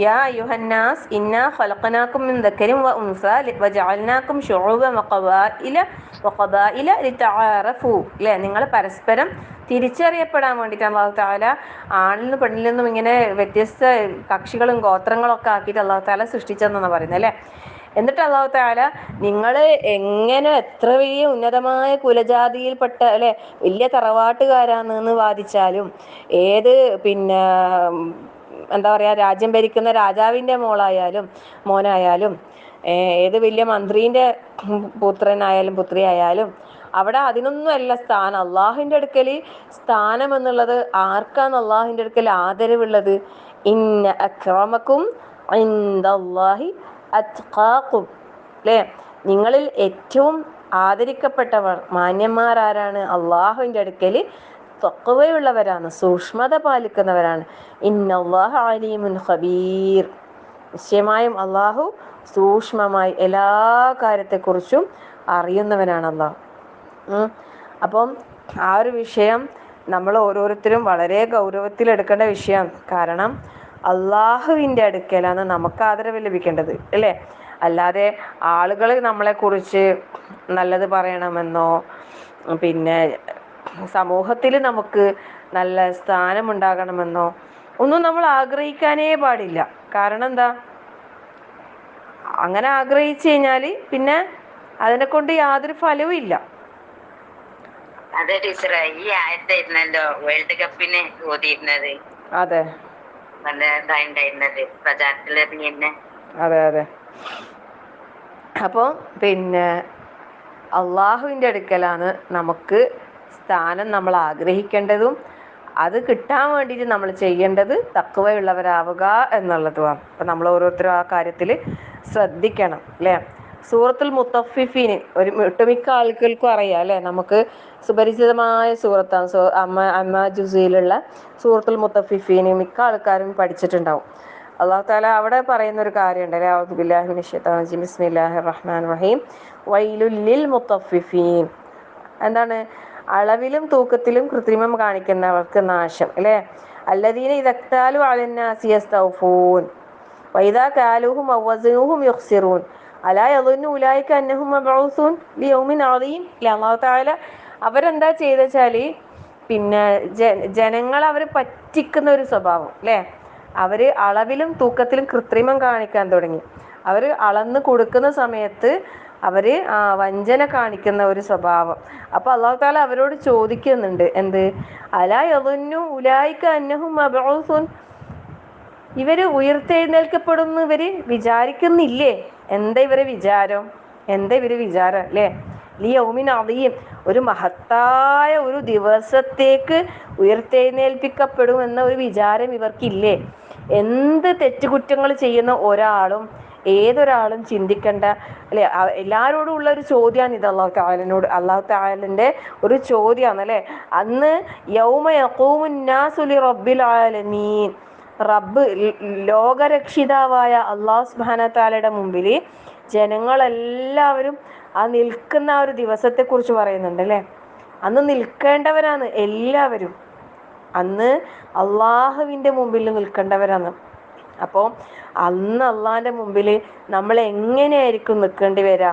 യാ അയ്യുഹന്നാസ് ഇന്നാ ഖലഖനാകും മിൻ ദക്കരിൻ വ ഉൻസ വജഅൽനാകും ശുഊബൻ വഖബായില ലിതആറഫു അല്ലേ നിങ്ങൾ പരസ്പരം തിരിച്ചറിയപ്പെടാൻ വേണ്ടിയിട്ട് അല്ലാഹു തആല ആണിൽ നിന്നും പെണ്ണിൽ നിന്നും ഇങ്ങനെ വ്യത്യസ്ത കക്ഷികളും ഗോത്രങ്ങളും ഒക്കെ ആക്കിയിട്ട് അല്ലാഹു തആല സൃഷ്ടിച്ചെന്നാണ് പറയുന്നത് അല്ലേ എന്നിട്ട് അല്ലാഹു തആല നിങ്ങൾ എങ്ങനെ എത്ര വലിയ ഉന്നതമായ കുലജാതിയിൽപ്പെട്ട അല്ലെ വലിയ തറവാട്ടുകാരാണെന്ന് വാദിച്ചാലും ഏത് പിന്നെ എന്താ പറയുക രാജ്യം ഭരിക്കുന്ന രാജാവിൻ്റെ മോനായാലും ഏത് വലിയ മന്ത്രീൻ്റെ പുത്രനായാലും പുത്രിയായാലും അവിടെ അതിനൊന്നും അല്ല സ്ഥാനം അള്ളാഹുവിൻ്റെ അടുക്കൽ സ്ഥാനം എന്നുള്ളത് ആർക്കാണ് അള്ളാഹുവിൻ്റെ അടുക്കൽ ആദരവുള്ളത് ഇന്ന അക്രമക്കും ഇൻദല്ലാഹി അത്ഖാക്കും അല്ലേ നിങ്ങളിൽ ഏറ്റവും ആദരിക്കപ്പെട്ടവർ മാന്യന്മാരാരാണ് അള്ളാഹുവിൻ്റെ അടുക്കൽ തഖ്വയുള്ളവരാണ് സൂക്ഷ്മത പാലിക്കുന്നവരാണ് ഇന്നല്ലാഹ അലീമുൻ ഖബീർ നിശ്ചയമായും അള്ളാഹു സൂക്ഷ്മമായി എല്ലാ കാര്യത്തെക്കുറിച്ചും അറിയുന്നവനാണ് അള്ളാഹു അപ്പം ആ ഒരു വിഷയം നമ്മൾ ഓരോരുത്തരും വളരെ ഗൗരവത്തിലെടുക്കേണ്ട വിഷയമാണ് കാരണം അള്ളാഹുവിൻ്റെ അടുക്കലാണ് നമുക്ക് ആദരവ് ലഭിക്കേണ്ടത് അല്ലേ അല്ലാതെ ആളുകൾ നമ്മളെക്കുറിച്ച് നല്ലത് പറയണമെന്നോ പിന്നെ സമൂഹത്തിൽ നമുക്ക് നല്ല സ്ഥാനമുണ്ടാകണമെന്നോ ഒന്നും നമ്മൾ ആഗ്രഹിക്കാനേ പാടില്ല കാരണം എന്താ അങ്ങനെ ആഗ്രഹിച്ചു കഴിഞ്ഞാൽ പിന്നെ അതിനെ കൊണ്ട് യാതൊരു ഫലവും ഇല്ല അതെ ടീച്ചറെ ഈ ആയത്തായിരുന്നല്ലോ വേൾഡ് കപ്പിന് ഓതിയിരുന്നത് അതെ നല്ല ഇതായിട്ടുണ്ടായിരുന്നത് പ്രചാരത്തിലിറങ്ങിയെന്നെ അതെ അപ്പോൾ പിന്നെ അള്ളാഹുവിൻ്റെ അടുക്കലാണ് നമുക്ക് സ്ഥാനം നമ്മൾ ആഗ്രഹിക്കേണ്ടതും അത് കിട്ടാൻ വേണ്ടിയിട്ട് നമ്മൾ ചെയ്യേണ്ടത് തഖ്വയുള്ളവരാവുക എന്നുള്ളതുമാണ് അപ്പം നമ്മൾ ഓരോരുത്തരും ആ കാര്യത്തിൽ ശ്രദ്ധിക്കണം അല്ലേ സൂറത്തുൽ മുത്തഫിഫീൻ ഒരു ഒട്ടുമിക്ക ആളുകൾക്കും അറിയാം അല്ലേ നമുക്ക് സുപരിചിതമായ സൂറത്താണ് അമ്മ ജുസയിലുള്ള സൂറത്തുൽ മുത്തഫിഫീൻ മിക്ക ആൾക്കാരും പഠിച്ചിട്ടുണ്ടാവും അള്ളാഹു താല അവിടെ പറയുന്ന ഒരു കാര്യമുണ്ട് അഊദു ബില്ലാഹി മിനശ് ശൈത്വാനിർ റജീം ബിസ്മില്ലാഹിർ റഹ്മാനിർ റഹീം വൈലുൽ ലിൽ മുത്തഫിഫീൻ എന്താണ് അളവിലും തൂക്കത്തിലും കൃത്രിമം കാണിക്കുന്നവർക്ക് നാശം അല്ലേ അല്ലദീന ഇദക്താലു അലന്നാസി യസ്തൗഫൂൻ വൈദാ കാലുഹും ഔ വസനുഹും യുഖ്സിറൂൻ അലാ യظن ഉലൈക അന്നഹും മബ്ഊസൂൻ ലിയൗമിൻ അദീം അല്ലാഹു തആല അവരെന്താ ചെയ്തെച്ചാൽ പിന്നെ ജനങ്ങൾ അവർ പറ്റിക്കുന്ന ഒരു സ്വഭാവം അല്ലേ അവർ അളവിലും തൂക്കത്തിലും കൃത്രിമം കാണിക്കാൻ തുടങ്ങി അവർ അളന്ന് കൊടുക്കുന്ന സമയത്ത് അവര് വഞ്ചന കാണിക്കുന്ന ഒരു സ്വഭാവം. അപ്പൊ അല്ലാഹു തആല അവരോട് ചോദിക്കുന്നുണ്ട്, എന്ത്? അലാ യദുന്നു ഉലൈക അന്നഹും മബ്ഊസുൻ, ഇവര് ഉയർത്തെഴുന്നേൽക്കപ്പെടുന്നു ഇവര് വിചാരിക്കുന്നില്ലേ? എന്താ ഇവരെ വിചാരം? അല്ലേ? ലിയൗമിൻ അദീം, ഒരു മഹത്തായ ഒരു ദിവസത്തേക്ക് ഉയർത്തെഴുന്നേൽപ്പിക്കപ്പെടും എന്ന ഒരു വിചാരം ഇവർക്കില്ലേ? എന്ത് തെറ്റുകുറ്റങ്ങൾ ചെയ്യുന്ന ഏതൊരാളും ചിന്തിക്കേണ്ട, അല്ലെ? എല്ലാവരോടും ഉള്ള ഒരു ചോദ്യമാണ് ഇത്. അല്ലാഹു തആലയുടെ ഒരു ചോദ്യമാണ്, അല്ലെ? അന്ന് യൗമ യഖൂമുൻ നാസു ലിറബ്ബിൽ ആലമീൻ, റബ്ബ് ലോകരക്ഷിതാവായ അല്ലാഹു സുബ്ഹാനഹു വ തആലയുടെ മുമ്പിൽ ജനങ്ങളെല്ലാവരും നിൽക്കുന്ന ഒരു ദിവസത്തെ കുറിച്ച് പറയുന്നുണ്ട്, അല്ലെ? അന്ന് നിൽക്കേണ്ടവരാണ് എല്ലാവരും, അന്ന് അള്ളാഹുവിൻ്റെ മുമ്പിൽ നിൽക്കേണ്ടവരാണ്. അപ്പോൾ അന്ന് അള്ളാഹിൻ്റെ മുമ്പിൽ നമ്മൾ എങ്ങനെയായിരിക്കും നിൽക്കേണ്ടി വരിക?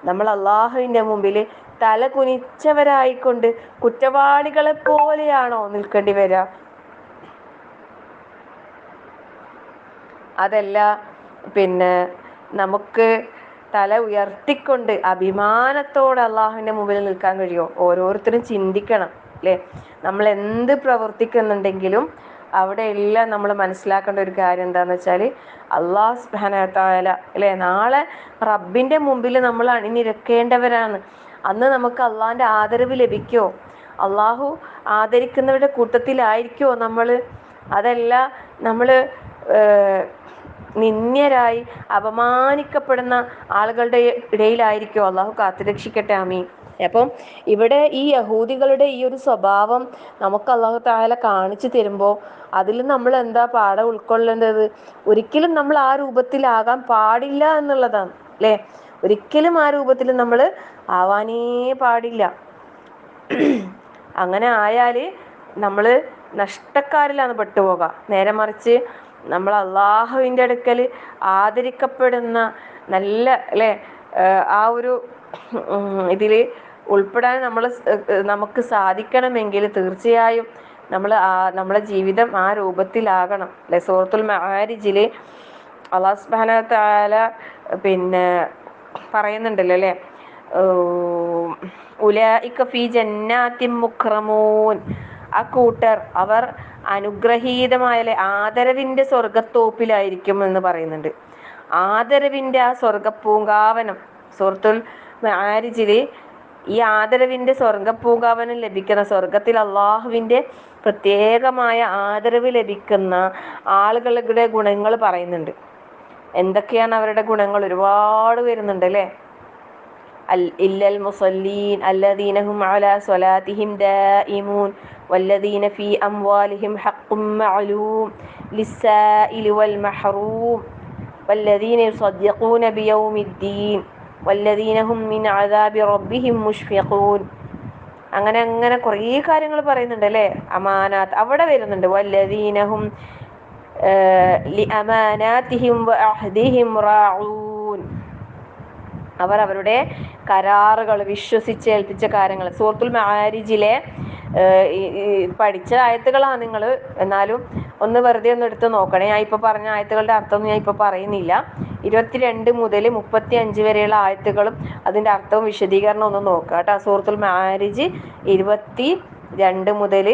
നമ്മൾ അള്ളാഹുവിൻ്റെ മുമ്പിൽ തല കുനിച്ചവരായിക്കൊണ്ട് കുറ്റവാളികളെ പോലെയാണോ നിൽക്കേണ്ടി വരിക? അതല്ല നമുക്ക് തല ഉയർത്തിക്കൊണ്ട് അഭിമാനത്തോടെ അള്ളാഹുവിൻ്റെ മുമ്പിൽ നിൽക്കാൻ കഴിയുമോ? ഓരോരുത്തരും ചിന്തിക്കണം, അല്ലേ? നമ്മൾ എന്ത് പ്രവർത്തിക്കുന്നുണ്ടെങ്കിലും അവിടെ എല്ലാം നമ്മൾ മനസ്സിലാക്കേണ്ട ഒരു കാര്യം എന്താണെന്ന് വെച്ചാൽ, അള്ളാഹു സുബ്ഹാനഹു വ തആല, അല്ലേ, നാളെ റബ്ബിൻ്റെ മുമ്പിൽ നമ്മൾ അണിനിരക്കേണ്ടവരാണ്. അന്ന് നമുക്ക് അള്ളാഹിൻ്റെ ആദരവ് ലഭിക്കുമോ? അള്ളാഹു ആദരിക്കുന്നവരുടെ കൂട്ടത്തിലായിരിക്കുമോ നമ്മൾ? അതല്ല നമ്മൾ നിന്ദ്യരായി അപമാനിക്കപ്പെടുന്ന ആളുകളുടെ ഇടയിലായിരിക്കുമോ? അള്ളാഹു കാത്തുരക്ഷിക്കട്ടെ, ആമീൻ. അപ്പം ഇവിടെ ഈ യഹൂദികളുടെ ഈ ഒരു സ്വഭാവം നമുക്ക് അല്ലാഹു തആല കാണിച്ചു തരുമ്പോൾ അതിൽ നമ്മൾ എന്താ പാഠം ഉൾക്കൊള്ളേണ്ടത്? ഒരിക്കലും നമ്മൾ ആ രൂപത്തിലാകാൻ പാടില്ല എന്നുള്ളതാണ്, അല്ലേ? ഒരിക്കലും ആ രൂപത്തിൽ നമ്മൾ ആവാനേ പാടില്ല. അങ്ങനെ ആയാൽ നമ്മൾ നഷ്ടക്കാരിലാണ് പെട്ടുപോകുക. നേരെ മറിച്ച് നമ്മൾ അള്ളാഹുവിൻ്റെ അടുക്കൽ ആദരിക്കപ്പെടുന്ന നല്ല, അല്ലേ, ആ ഒരു ഇതിൽ ഉൾപ്പെടാൻ നമുക്ക് സാധിക്കണമെങ്കിൽ തീർച്ചയായും നമ്മളെ ജീവിതം ആ രൂപത്തിലാകണം, അല്ലെ? സൂറത്തുൽ മആരിജിൽ അല്ലാഹു സുബ്ഹാനഹു വ തആല പറയുന്നുണ്ടല്ലോ, അല്ലേ? ഉലൈക ഫീ ജന്നാത്തിൻ മുക്രമൂൻ, ആ കൂട്ടർ അവർ അനുഗ്രഹീതമായ, ആദരവിൻ്റെ സ്വർഗത്തോപ്പിലായിരിക്കും എന്ന് പറയുന്നുണ്ട്. ആദരവിൻ്റെ ആ സ്വർഗപ്പൂങ്കാവനം സൂറത്തുൽ മആരിജിൽ, ഈ ആദരവിൻ്റെ സ്വർഗപ്പൂങ്കാവനം ലഭിക്കുന്ന, സ്വർഗത്തിൽ അള്ളാഹുവിൻ്റെ പ്രത്യേകമായ ആദരവ് ലഭിക്കുന്ന ആളുകളുടെ ഗുണങ്ങൾ പറയുന്നുണ്ട്. എന്തൊക്കെയാണ് അവരുടെ ഗുണങ്ങൾ? ഒരുപാട് വരുന്നുണ്ട്, അല്ലേ? ഇല്ലൽ മുസല്ലീൻ അല്ലദീന ഹും അലാ സ്വലാത്തിഹിം ദായിമൂൻ വല്ലദീന ഫീ അംവാലിഹിം ഹഖ്ഖും മഅലൂം ലിസ്സായിലി വൽ മഹ്റൂം വല്ലദീന യുസദ്ദിഖൂന ബിയൗമിദ്ദീൻ വല്ലദീന ഹും മിൻ അദാബി റബ്ബിഹിം മുഷ്ഫിഖൂൻ. അങ്ങനെ കുറേ കാര്യങ്ങൾ പറയുന്നുണ്ട്, അല്ലേ? അമാനാത്ത് അവിടെ വരുന്നുണ്ട്. വല്ലദീന ഹും ലിഅമാനാതിഹിം വഅഹ്ദിഹിം റാഊൻ, അവർ അവരുടെ കരാറുകൾ, വിശ്വസിച്ചേൽപ്പിച്ച കാര്യങ്ങൾ. സൂറത്തുൽ മആരിജിലെ പഠിച്ച ആയത്തുകളാണ് നിങ്ങൾ, എന്നാലും ഒന്ന് വെറുതെ ഒന്ന് എടുത്ത് നോക്കണേ. ഞാൻ ഇപ്പോൾ പറഞ്ഞ ആയത്തുകളുടെ അർത്ഥമൊന്നും ഞാൻ ഇപ്പോൾ പറയുന്നില്ല. 22 മുതൽ 35 വരെയുള്ള ആയത്തുകളും അതിൻ്റെ അർത്ഥവും വിശദീകരണം ഒന്ന് നോക്കുക കേട്ടോ. സൂറത്തുൽ മആരിജ് 22 മുതൽ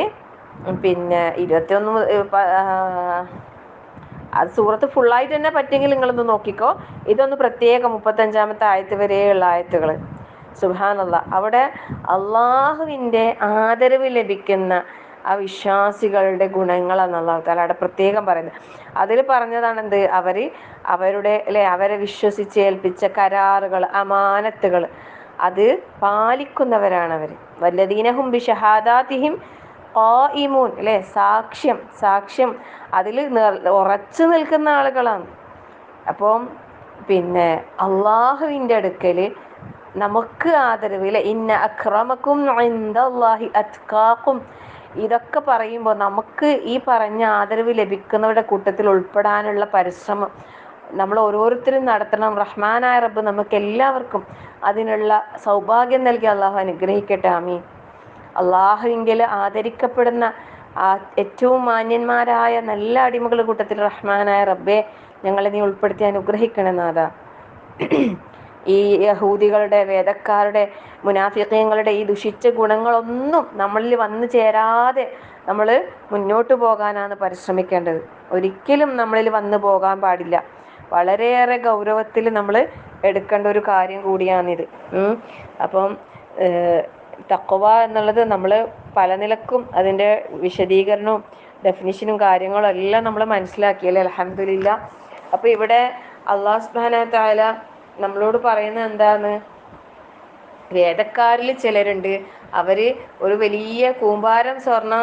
21 അത് സൂറത്ത് ഫുള്ളായിട്ട് തന്നെ പറ്റുമെങ്കിൽ നിങ്ങളൊന്ന് നോക്കിക്കോ. ഇതൊന്ന് പ്രത്യേകം 35-ാമത്തെ ആയത്ത് വരെയുള്ള ആയത്തുകൾ. സുബ്ഹാനല്ലാഹ്, അവിടെ അള്ളാഹുവിൻ്റെ ആദരവ് ലഭിക്കുന്ന ആ വിശ്വാസികളുടെ ഗുണങ്ങളാണ് അല്ലാഹു തആല അവിടെ പ്രത്യേകം പറയുന്നത്. അതിൽ പറഞ്ഞതാണ് എന്ത്? അവരെ വിശ്വസിച്ചേൽപ്പിച്ച കരാറുകൾ, അമാനത്തുകൾ, അത് പാലിക്കുന്നവരാണ് അവർ. വല്ലദീനഹും ബിശഹാദാതിഹിം ഖായിമൂൻ, അല്ലേ? സാക്ഷ്യം അതിൽ ഉറച്ചു നിൽക്കുന്ന ആളുകളാണ്. അപ്പം അള്ളാഹുവിൻ്റെ അടുക്കൽ നമുക്ക് ആദരവ്, അല്ലേ? ഇന്ന അക്രമക്കും ഇൻദല്ലാഹി അത്ഖാക്കും, ഇതൊക്കെ പറയുമ്പോൾ നമുക്ക് ഈ പറഞ്ഞ ആദരവ് ലഭിക്കുന്നവരുടെ കൂട്ടത്തിൽ ഉൾപ്പെടാനുള്ള പരിശ്രമം നമ്മൾ ഓരോരുത്തരും നടത്തണം. റഹ്മാനായ റബ്ബ് നമുക്ക് എല്ലാവർക്കും അതിനുള്ള സൗഭാഗ്യം നൽകി അള്ളാഹു അനുഗ്രഹിക്കട്ടെ, ആമീൻ. അള്ളാഹുവിങ്കിൽ ആദരിക്കപ്പെടുന്ന ഏറ്റവും മാന്യന്മാരായ നല്ല അടിമകളുടെ കൂട്ടത്തിൽ റഹ്മാനായ റബ്ബെ ഞങ്ങളെ നീ ഉൾപ്പെടുത്തി അനുഗ്രഹിക്കണമെന്നാതാ. ഈ യഹൂദികളുടെ, വേദക്കാരുടെ, മുനാഫിഖീങ്ങളുടെ ഈ ദുഷിച്ച ഗുണങ്ങളൊന്നും നമ്മളിൽ വന്നു ചേരാതെ നമ്മൾ മുന്നോട്ട് പോകാനാണ് പരിശ്രമിക്കേണ്ടത്. ഒരിക്കലും നമ്മളിൽ വന്നു പോകാൻ പാടില്ല. വളരെയേറെ ഗൗരവത്തിൽ നമ്മൾ എടുക്കേണ്ട ഒരു കാര്യം കൂടിയാണിത്. അപ്പം തഖ്വ എന്നുള്ളത് നമ്മൾ പല നിലക്കും അതിൻ്റെ വിശദീകരണവും ഡെഫിനിഷനും കാര്യങ്ങളും എല്ലാം നമ്മൾ മനസ്സിലാക്കിയല്ലേ, അൽഹംദുലില്ലാ. അപ്പോൾ ഇവിടെ അല്ലാഹു സുബ്ഹാനഹു വ തആല നമ്മളോട് പറയുന്നത് എന്താണ്? വേദക്കാരിൽ ചിലരുണ്ട്, അവര് ഒരു വലിയ കൂമ്പാരം സ്വർണ്ണ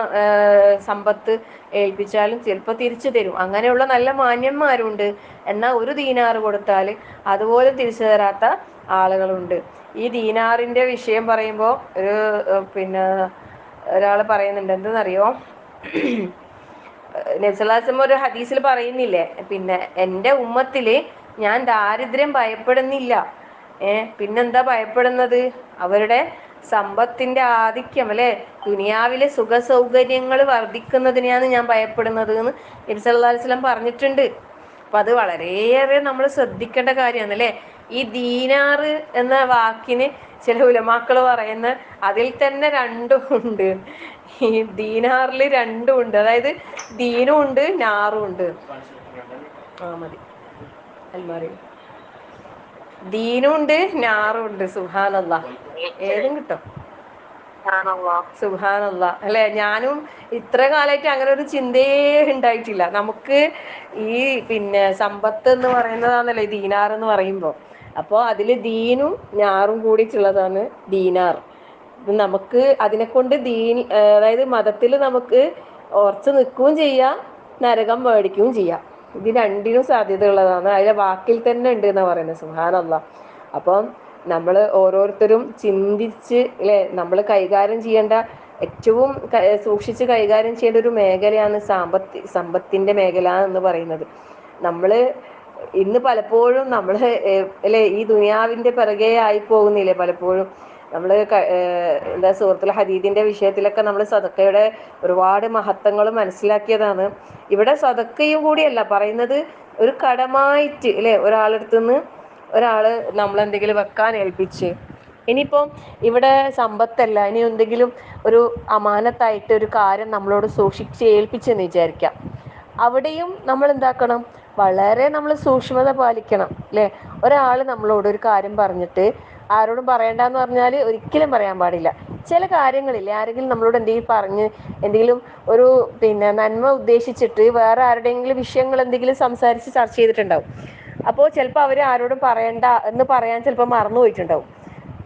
സമ്പത്ത് ഏൽപ്പിച്ചാലും ചിലപ്പോൾ തിരിച്ചു തരും. അങ്ങനെയുള്ള നല്ല മാന്യന്മാരുണ്ട്. എന്നാൽ ഒരു ദീനാറ് കൊടുത്താൽ അതുപോലും തിരിച്ചു തരാത്ത ആളുകളുണ്ട്. ഈ ദീനാറിൻ്റെ വിഷയം പറയുമ്പോൾ ഒരു ഒരാൾ പറയുന്നുണ്ട്, എന്തെന്നറിയോ, നബി സല്ലല്ലാഹു അലൈഹി വസല്ലം ഒരു ഹദീസിൽ പറയുന്നില്ലേ, എൻ്റെ ഉമ്മത്തിൽ ഞാൻ ദാരിദ്ര്യം ഭയപ്പെടുന്നില്ല. പിന്നെന്താ ഭയപ്പെടുന്നത്? അവരുടെ സമ്പത്തിന്റെ ആധിക്യം, അല്ലെ, ദുനിയാവിലെ സുഖ സൗകര്യങ്ങൾ വർദ്ധിക്കുന്നതിനെയാണ് ഞാൻ ഭയപ്പെടുന്നത് എന്ന് നബി സല്ലല്ലാഹു അലൈഹി വസല്ലം പറഞ്ഞിട്ടുണ്ട്. അപ്പൊ അത് വളരെയേറെ നമ്മൾ ശ്രദ്ധിക്കേണ്ട കാര്യമാണ്, അല്ലെ. ഈ ദീനാറ് എന്ന വാക്കിന് ചില ഉലമാക്കൾ പറയുന്ന അതിൽ തന്നെ രണ്ടും ഉണ്ട്. ഈ ദീനാറിൽ രണ്ടും ഉണ്ട്, അതായത് ദീനും ഉണ്ട് നാറും ഉണ്ട്. മതി അൽമാരി ദീനും ഉണ്ട് നാറും ഉണ്ട്. സുബ്ഹാനല്ലാഹ്, ഏതും കിട്ടും. സുബ്ഹാനല്ലാഹ്, അല്ലെ. ഞാനും ഇത്ര കാലമായിട്ട് അങ്ങനെ ഒരു ചിന്തയേ ഉണ്ടായിട്ടില്ല. നമുക്ക് ഈ സമ്പത്ത് എന്ന് പറയുന്നതാണല്ലോ ഈ ദീനാർ എന്ന് പറയുമ്പോൾ. അപ്പോൾ അതിൽ ദീനും ഞാറും കൂടിയിട്ടുള്ളതാണ് ദീനാർ. നമുക്ക് അതിനെ കൊണ്ട് അതായത് മതത്തിൽ നമുക്ക് ഉറച്ചു നിൽക്കുകയും ചെയ്യാം, നരകം മേടിക്കുകയും ചെയ്യാം. ഇത് രണ്ടിനും സാധ്യതയുള്ളതാണ്. അതിലെ വാക്കിൽ തന്നെ ഉണ്ട് എന്നാ പറയുന്നത്. സുബ്ഹാനല്ലാഹ്. അപ്പം നമ്മൾ ഓരോരുത്തരും ചിന്തിച്ച്, അല്ലെ, നമ്മൾ കൈകാര്യം ചെയ്യേണ്ട, ഏറ്റവും സൂക്ഷിച്ച് കൈകാര്യം ചെയ്യേണ്ട ഒരു മേഖലയാണ് സമ്പത്തിന്റെ മേഖല എന്ന് പറയുന്നത്. നമ്മൾ ഇന്ന് പലപ്പോഴും നമ്മൾ അല്ലെ ഈ ദുനിയാവിന്റെ പിറകെ ആയി പോകുന്നില്ലേ പലപ്പോഴും. നമ്മൾ സൂറത്തുൽ ഹദീദിന്റെ വിഷയത്തിലൊക്കെ നമ്മൾ സദക്കയുടെ ഒരുപാട് മഹത്വങ്ങൾ മനസ്സിലാക്കിയതാണ്. ഇവിടെ സദക്കയും കൂടിയല്ല പറയുന്നത്, ഒരു കടമായിട്ട്, അല്ലെ, ഒരാളടുത്തുനിന്ന് ഒരാള് നമ്മളെന്തെങ്കിലും വെക്കാൻ ഏൽപ്പിച്ച്, ഇനിയിപ്പം ഇവിടെ സമ്പത്തല്ല, ഇനി എന്തെങ്കിലും ഒരു അമാനത്തായിട്ട് ഒരു കാര്യം നമ്മളോട് സൂക്ഷിച്ച് ഏൽപ്പിച്ചെന്ന് വിചാരിക്കാം. അവിടെയും നമ്മൾ എന്താക്കണം, വളരെ നമ്മൾ സൂക്ഷ്മത പാലിക്കണം, അല്ലെ. ഒരാൾ നമ്മളോട് ഒരു കാര്യം പറഞ്ഞിട്ട് ആരോടും പറയണ്ടെന്ന് പറഞ്ഞാൽ ഒരിക്കലും പറയാൻ പാടില്ല. ചില കാര്യങ്ങളില്ലേ, ആരെങ്കിലും നമ്മളോട് എന്തെങ്കിലും പറഞ്ഞ് എന്തെങ്കിലും ഒരു നന്മ ഉദ്ദേശിച്ചിട്ട് വേറെ ആരുടെയെങ്കിലും വിഷയങ്ങൾ എന്തെങ്കിലും സംസാരിച്ച് ചർച്ച ചെയ്തിട്ടുണ്ടാവും. അപ്പോൾ ചിലപ്പോൾ അവർ ആരോടും പറയണ്ട എന്ന് പറയാൻ ചിലപ്പോൾ മറന്നു പോയിട്ടുണ്ടാവും.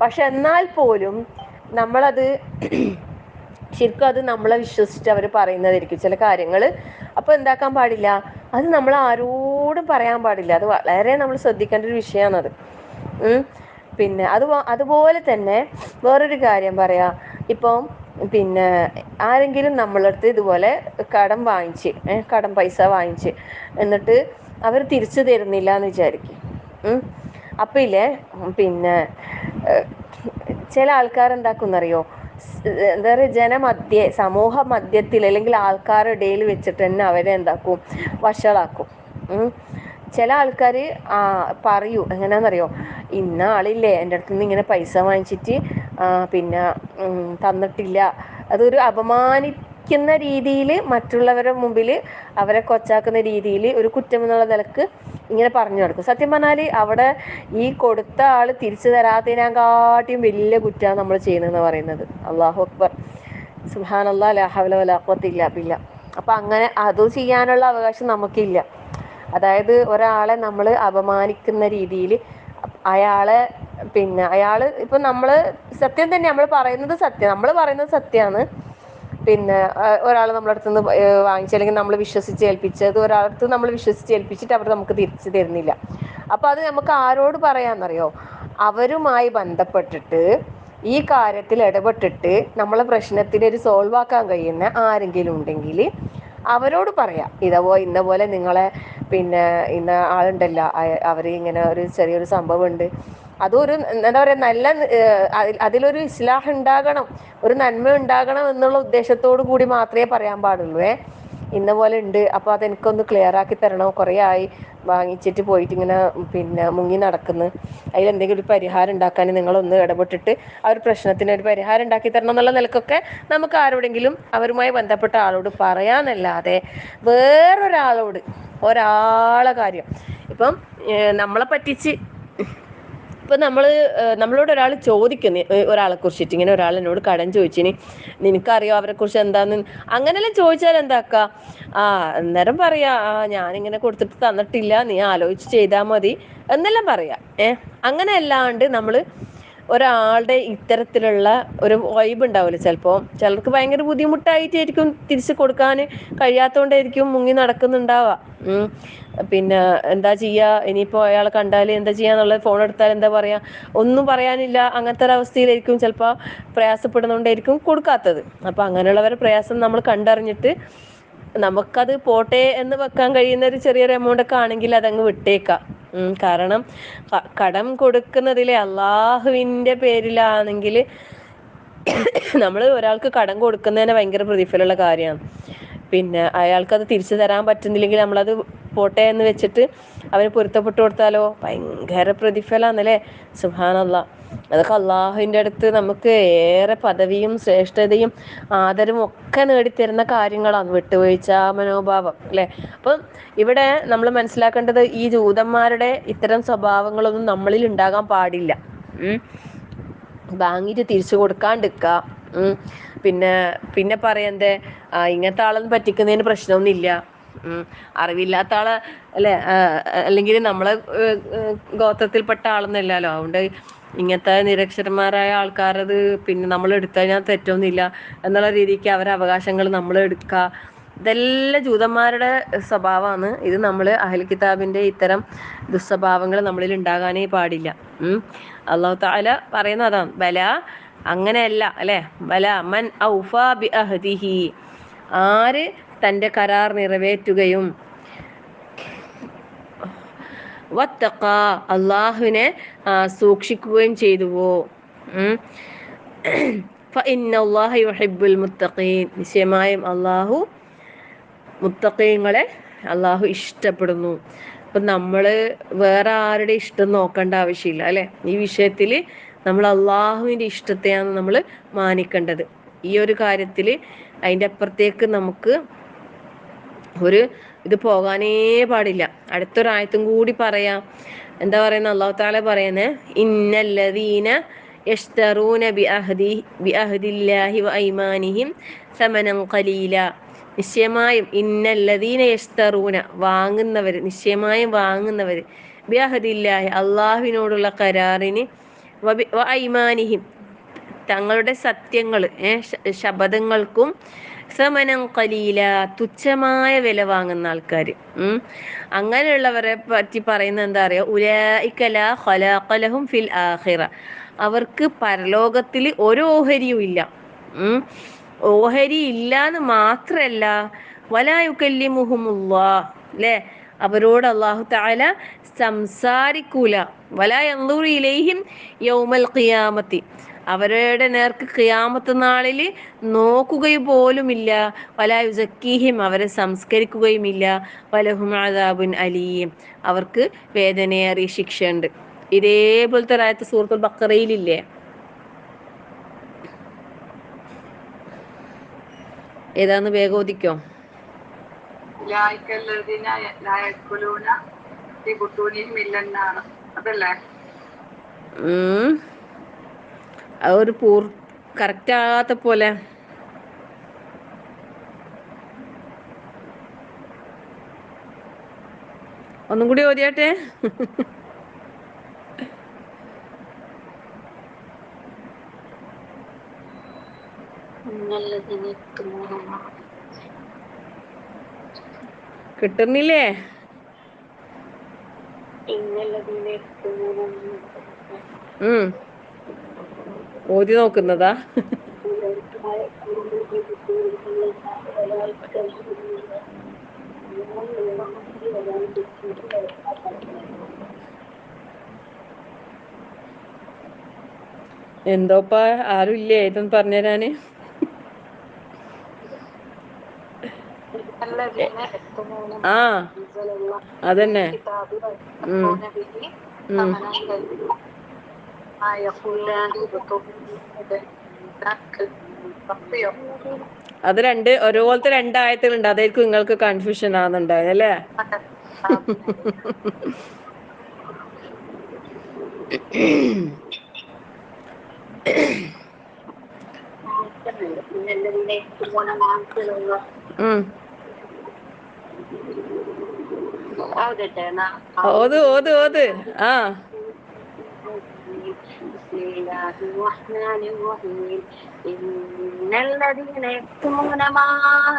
പക്ഷെ എന്നാൽ പോലും നമ്മളത് ശരിക്കും അത് നമ്മളെ വിശ്വസിച്ച് അവർ പറയുന്നതായിരിക്കും ചില കാര്യങ്ങൾ. അപ്പോൾ എന്താക്കാൻ പാടില്ല, അത് നമ്മൾ ആരോടും പറയാൻ പാടില്ല. അത് വളരെ നമ്മൾ ശ്രദ്ധിക്കേണ്ട ഒരു വിഷയമാണത്. അതുപോലെ തന്നെ വേറൊരു കാര്യം പറയാം. ഇപ്പം ആരെങ്കിലും നമ്മളടുത്ത് ഇതുപോലെ കടം പൈസ വാങ്ങിച്ച് എന്നിട്ട് അവർ തിരിച്ചു തരുന്നില്ല എന്ന് വിചാരിക്കും. അപ്പം ഇല്ലേ ചില ആൾക്കാർ എന്താക്കുന്നറിയോ, എന്താ പറയുക, സമൂഹ മധ്യത്തിൽ അല്ലെങ്കിൽ ആൾക്കാരുടെ ഇടയിൽ വെച്ചിട്ട് തന്നെ അവരെ എന്താക്കും, വഷളാക്കും. ചില ആൾക്കാർ പറയൂ, എങ്ങനെയാണെന്നറിയോ, ഇന്ന ആളില്ലേ എൻ്റെ അടുത്ത് നിന്ന് ഇങ്ങനെ പൈസ വാങ്ങിച്ചിട്ട് തന്നിട്ടില്ല. അതൊരു അപമാനിക്കുന്ന രീതിയിൽ, മറ്റുള്ളവരുടെ മുമ്പിൽ അവരെ കൊച്ചാക്കുന്ന രീതിയിൽ ഒരു കുറ്റം എന്നുള്ള നിലക്ക് ഇങ്ങനെ പറഞ്ഞു നടക്കും. സത്യം പറഞ്ഞാൽ അവിടെ ഈ കൊടുത്ത ആൾ തിരിച്ചു തരാത്തതിനെക്കാട്ടിയും വലിയ കുറ്റമാണ് നമ്മൾ ചെയ്യുന്നതെന്ന് പറയുന്നത്. അല്ലാഹു അക്ബർ, സുബ്ഹാനല്ലാഹ്, ലാ ഹൗല വലാ ഖുവത ഇല്ലാ ബില്ലാ. അപ്പം അങ്ങനെ അത് ചെയ്യാനുള്ള അവകാശം നമുക്കില്ല. അതായത് ഒരാളെ നമ്മൾ അപമാനിക്കുന്ന രീതിയിൽ അയാളെ ഇപ്പം നമ്മൾ സത്യം തന്നെ നമ്മൾ പറയുന്നത് സത്യമാണ്. ഒരാൾ നമ്മുടെ അടുത്ത് നിന്ന് വാങ്ങിച്ച് അല്ലെങ്കിൽ നമ്മൾ വിശ്വസിച്ച് ഏൽപ്പിച്ചത് ഒരാളടുത്ത് നമ്മൾ വിശ്വസിച്ച് ഏൽപ്പിച്ചിട്ട് അവർ നമുക്ക് തിരിച്ചു തരുന്നില്ല. അപ്പോൾ അത് നമുക്ക് ആരോട് പറയാമെന്നറിയോ, അവരുമായി ബന്ധപ്പെട്ടിട്ട് ഈ കാര്യത്തിൽ ഇടപെട്ടിട്ട് നമ്മളെ പ്രശ്നത്തിന് ഒരു സോൾവ് ആക്കാൻ കഴിയുന്ന ആരെങ്കിലും ഉണ്ടെങ്കിൽ അവരോട് പറയാം. ഇന്ന പോലെ നിങ്ങളെ ഇന്ന ആളുണ്ടല്ലോ, അവർ ഇങ്ങനെ ഒരു ചെറിയൊരു സംഭവം ഉണ്ട്, അതൊരു എന്താ പറയുക, നല്ല അതിലൊരു ഇസ്ലാഹ് ഉണ്ടാകണം, ഒരു നന്മ ഉണ്ടാകണം എന്നുള്ള ഉദ്ദേശത്തോടു കൂടി മാത്രമേ പറയാൻ പാടുള്ളൂ. ഇന്ന പോലെ ഉണ്ട്, അപ്പോൾ അതെനിക്കൊന്ന് ക്ലിയർ ആക്കി തരണം, കുറേ ആയി വാങ്ങിച്ചിട്ട് പോയിട്ട് ഇങ്ങനെ പിന്നെ മുങ്ങി നടക്കുന്നു, അതിലെന്തെങ്കിലും ഒരു പരിഹാരം ഉണ്ടാക്കാൻ നിങ്ങളൊന്ന് ഇടപെട്ടിട്ട് ആ ഒരു പ്രശ്നത്തിന് ഒരു പരിഹാരം ഉണ്ടാക്കി തരണം എന്നുള്ള നിലക്കൊക്കെ നമുക്ക് ആരോടെങ്കിലും അവരുമായി ബന്ധപ്പെട്ട ആളോട് പറയാന്നല്ലാതെ വേറൊരാളോട് ഒരാളെ കാര്യം ഇപ്പം നമ്മളെ പറ്റിച്ച് ഇപ്പം നമ്മളോട് ഒരാൾ ചോദിക്കുന്നു ഒരാളെ കുറിച്ചിട്ട്, ഇങ്ങനെ ഒരാൾ എന്നോട് കടം ചോദിച്ചിന്, നിനക്കറിയോ അവരെ കുറിച്ച് എന്താന്ന്, അങ്ങനെല്ലാം ചോദിച്ചാൽ എന്താക്കുക, അന്നേരം പറയാ ഞാനിങ്ങനെ കൊടുത്തിട്ട് തന്നിട്ടില്ല, നീ ആലോചിച്ച് ചെയ്താൽ മതി എന്നെല്ലാം പറയാം. അങ്ങനെ അല്ലാണ്ട് നമ്മൾ ഒരാളുടെ ഇത്തരത്തിലുള്ള ഒരു വൈബ് ഉണ്ടാവില്ല, ചിലപ്പോൾ ചിലർക്ക് ഭയങ്കര ബുദ്ധിമുട്ടായിട്ടായിരിക്കും തിരിച്ച് കൊടുക്കാൻ കഴിയാത്തതുകൊണ്ടായിരിക്കും മുങ്ങി നടക്കുന്നുണ്ടാവുക. പിന്നെ എന്താ ചെയ്യുക, ഇനിയിപ്പോൾ അയാളെ കണ്ടാൽ എന്താ ചെയ്യാന്നുള്ളത്, ഫോൺ എടുത്താൽ എന്താ പറയുക, ഒന്നും പറയാനില്ല, അങ്ങനത്തെ ഒരു അവസ്ഥയിലായിരിക്കും ചിലപ്പോൾ പ്രയാസപ്പെടുന്നതുകൊണ്ടായിരിക്കും കൊടുക്കാത്തത്. അപ്പം അങ്ങനെയുള്ളവരുടെ പ്രയാസം നമ്മൾ കണ്ടറിഞ്ഞിട്ട് നമുക്കത് പോട്ടെ എന്ന് വെക്കാൻ കഴിയുന്ന ഒരു ചെറിയൊരു എമൗണ്ട് ഒക്കെ ആണെങ്കിൽ അതങ്ങ് വിട്ടേക്കാം. കാരണം കടം കൊടുക്കുന്നതിൽ അള്ളാഹുവിൻ്റെ പേരിലാണെങ്കിൽ നമ്മൾ ഒരാൾക്ക് കടം കൊടുക്കുന്നതിന് ഭയങ്കര പ്രതിഫലമുള്ള കാര്യമാണ്. പിന്നെ അയാൾക്കത് തിരിച്ചു തരാൻ പറ്റുന്നില്ലെങ്കിൽ നമ്മളത് പോട്ടെ എന്ന് വെച്ചിട്ട് അവന് പൊരുത്തപ്പെട്ടു കൊടുത്താലോ ഭയങ്കര പ്രതിഫലമാണല്ലേ. സുബ്ഹാനല്ലാഹ്, അതൊക്കെ അള്ളാഹുവിൻ്റെ അടുത്ത് നമുക്ക് ഏറെ പദവിയും ശ്രേഷ്ഠതയും ആദരവും ഒക്കെ നേടിത്തരുന്ന കാര്യങ്ങളാണ്, വിട്ടുവീഴ്ച മനോഭാവം അല്ലേ. അപ്പം ഇവിടെ നമ്മൾ മനസ്സിലാക്കേണ്ടത് ഈ ജൂതന്മാരുടെ ഇത്തരം സ്വഭാവങ്ങളൊന്നും നമ്മളിൽ ഉണ്ടാകാൻ പാടില്ല. വാങ്ങിയിട്ട് തിരിച്ചു കൊടുക്കാണ്ടിരിക്കുക. പിന്നെ പിന്നെ പറയന്തേ ഇങ്ങനത്തെ ആളൊന്നും പറ്റിക്കുന്നതിന് പ്രശ്നമൊന്നുമില്ല. അറിവില്ലാത്ത ആളെ അല്ലേ, അല്ലെങ്കിൽ നമ്മളെ ഗോത്രത്തിൽപ്പെട്ട ആളൊന്നുമല്ലല്ലോ, അതുകൊണ്ട് ഇങ്ങനത്തെ നിരക്ഷരന്മാരായ ആൾക്കാരത് പിന്നെ നമ്മൾ എടുത്തു കഴിഞ്ഞാൽ തെറ്റൊന്നുമില്ല എന്നുള്ള രീതിക്ക് അവരെ അവകാശങ്ങൾ നമ്മൾ എടുക്കുക, ഇതെല്ലാം ജൂതന്മാരുടെ സ്വഭാവമാണ്. ഇത് നമ്മൾ അഹ്ലു കിതാബിൻ്റെ ഇത്തരം ദുസ്വഭാവങ്ങൾ നമ്മളിൽ ഉണ്ടാകാനേ പാടില്ല. അല്ലാഹു തആല പറയുന്ന അതാണ്, ബല അങ്ങനെയല്ല അല്ലേ, ബല മൻ ഔഫാ ബി അഹ്ദിഹി, ആര് തൻ്റെ കരാർ നിറവേറ്റുകയും വത്തഖ അള്ളാഹുവിനെ സൂക്ഷിക്കുകയും ചെയ്തുവോ, ഫഇന്നല്ലാഹ യുഹിബ്ബുൽ മുത്തഖീൻ, നിശ്ചയമായും അള്ളാഹു മുത്തഖീങ്ങളെ അള്ളാഹു ഇഷ്ടപ്പെടുന്നു. അപ്പം നമ്മൾ വേറെ ആരുടെ ഇഷ്ടം നോക്കേണ്ട ആവശ്യമില്ല അല്ലേ. ഈ വിഷയത്തിൽ നമ്മൾ അള്ളാഹുവിൻ്റെ ഇഷ്ടത്തെയാണ് നമ്മൾ മാനിക്കേണ്ടത്. ഈ ഒരു കാര്യത്തിൽ അതിൻ്റെ അപ്പുറത്തേക്ക് നമുക്ക് ഒരു ഇത് പോകാനേ പാടില്ല. അടുത്തൊരായത്തും കൂടി പറയാം. എന്താ പറയുന്നത്, അല്ലാഹു തആല പറയുന്നത്, ഇന്നല്ലദീന യശ്തറൂന ബിഅഹ്ദില്ലാഹി വഅയ്മാനിഹിം സമനൻ ഖലീല, നിശ്ചയമായും ഇന്നല്ലദീന യശ്തറൂന വാങ്ങുന്നവർ, നിശ്ചയമായും വാങ്ങുന്നവർ, ബിഅഹ്ദില്ലാഹി അള്ളാഹുവിനോടുള്ള കരാറിന്, വഅയ്മാനിഹിം തങ്ങളുടെ സത്യങ്ങൾ ശപഥങ്ങൾക്കും, സമനം ഖലീല തുച്ഛമായ വില വാങ്ങുന്ന ആൾക്കാർ. അങ്ങനെയുള്ളവരെ പറ്റി പറയുന്നത് എന്താ അറിയോ, ഉലൈക ലാ ഖലാഖ ലഹും ഫിൽ ആഖിറ, അവർക്ക് പരലോകത്തിൽ ഒരു ഓഹരിയും ഇല്ല. ഓഹരി ഇല്ല എന്ന് മാത്രല്ല, വലാ യുകല്ലിമുഹുമുല്ലാഹ് അല്ലേ, അവരോട് അല്ലാഹു തആല സംസാരിക്കൂല, വലാ യൻദുറു ഇലൈഹിം യൗമൽ ഖിയാമത്തി, അവരുടെ നേർക്ക് ഖിയാമത്ത് നാളിൽ നോക്കുകയും പോലുമില്ല, വലാ യുസക്കീഹിം അവരെ സംസ്കരിക്കുകയുമില്ല, വലഹും അദാബുൻ അലീം അവർക്ക് വേദനയേറിയ ശിക്ഷയുണ്ട്. ഇതേപോലത്തെ ഒരായത്ത് സൂറത്തുൽ ബഖറയിലില്ലേ? ഏതാന്ന് വേഗം ഓദിക്കോ. അതൊരു കറക്റ്റ് ആകാത്ത പോലെ. ഒന്നും കൂടി ഓതിയാട്ടെ. കിട്ടുന്നില്ലേ? ഓതി നോക്കുന്നതാ. എന്തോപ്പാ ആരും ഇല്ലേ ഇതൊന്നും പറഞ്ഞുതരാന്? ആ അതന്നെ. അത് ഒരുപോലത്തെ രണ്ടായത്തുകളുണ്ട്. അതായിരിക്കും നിങ്ങൾക്ക് കൺഫ്യൂഷൻ ആവുന്നുണ്ടായത് അല്ലേ? ഓത് ഓത് ഓത്. ആ بسم الله الرحمن الرحيم إن الذين يكتمون ما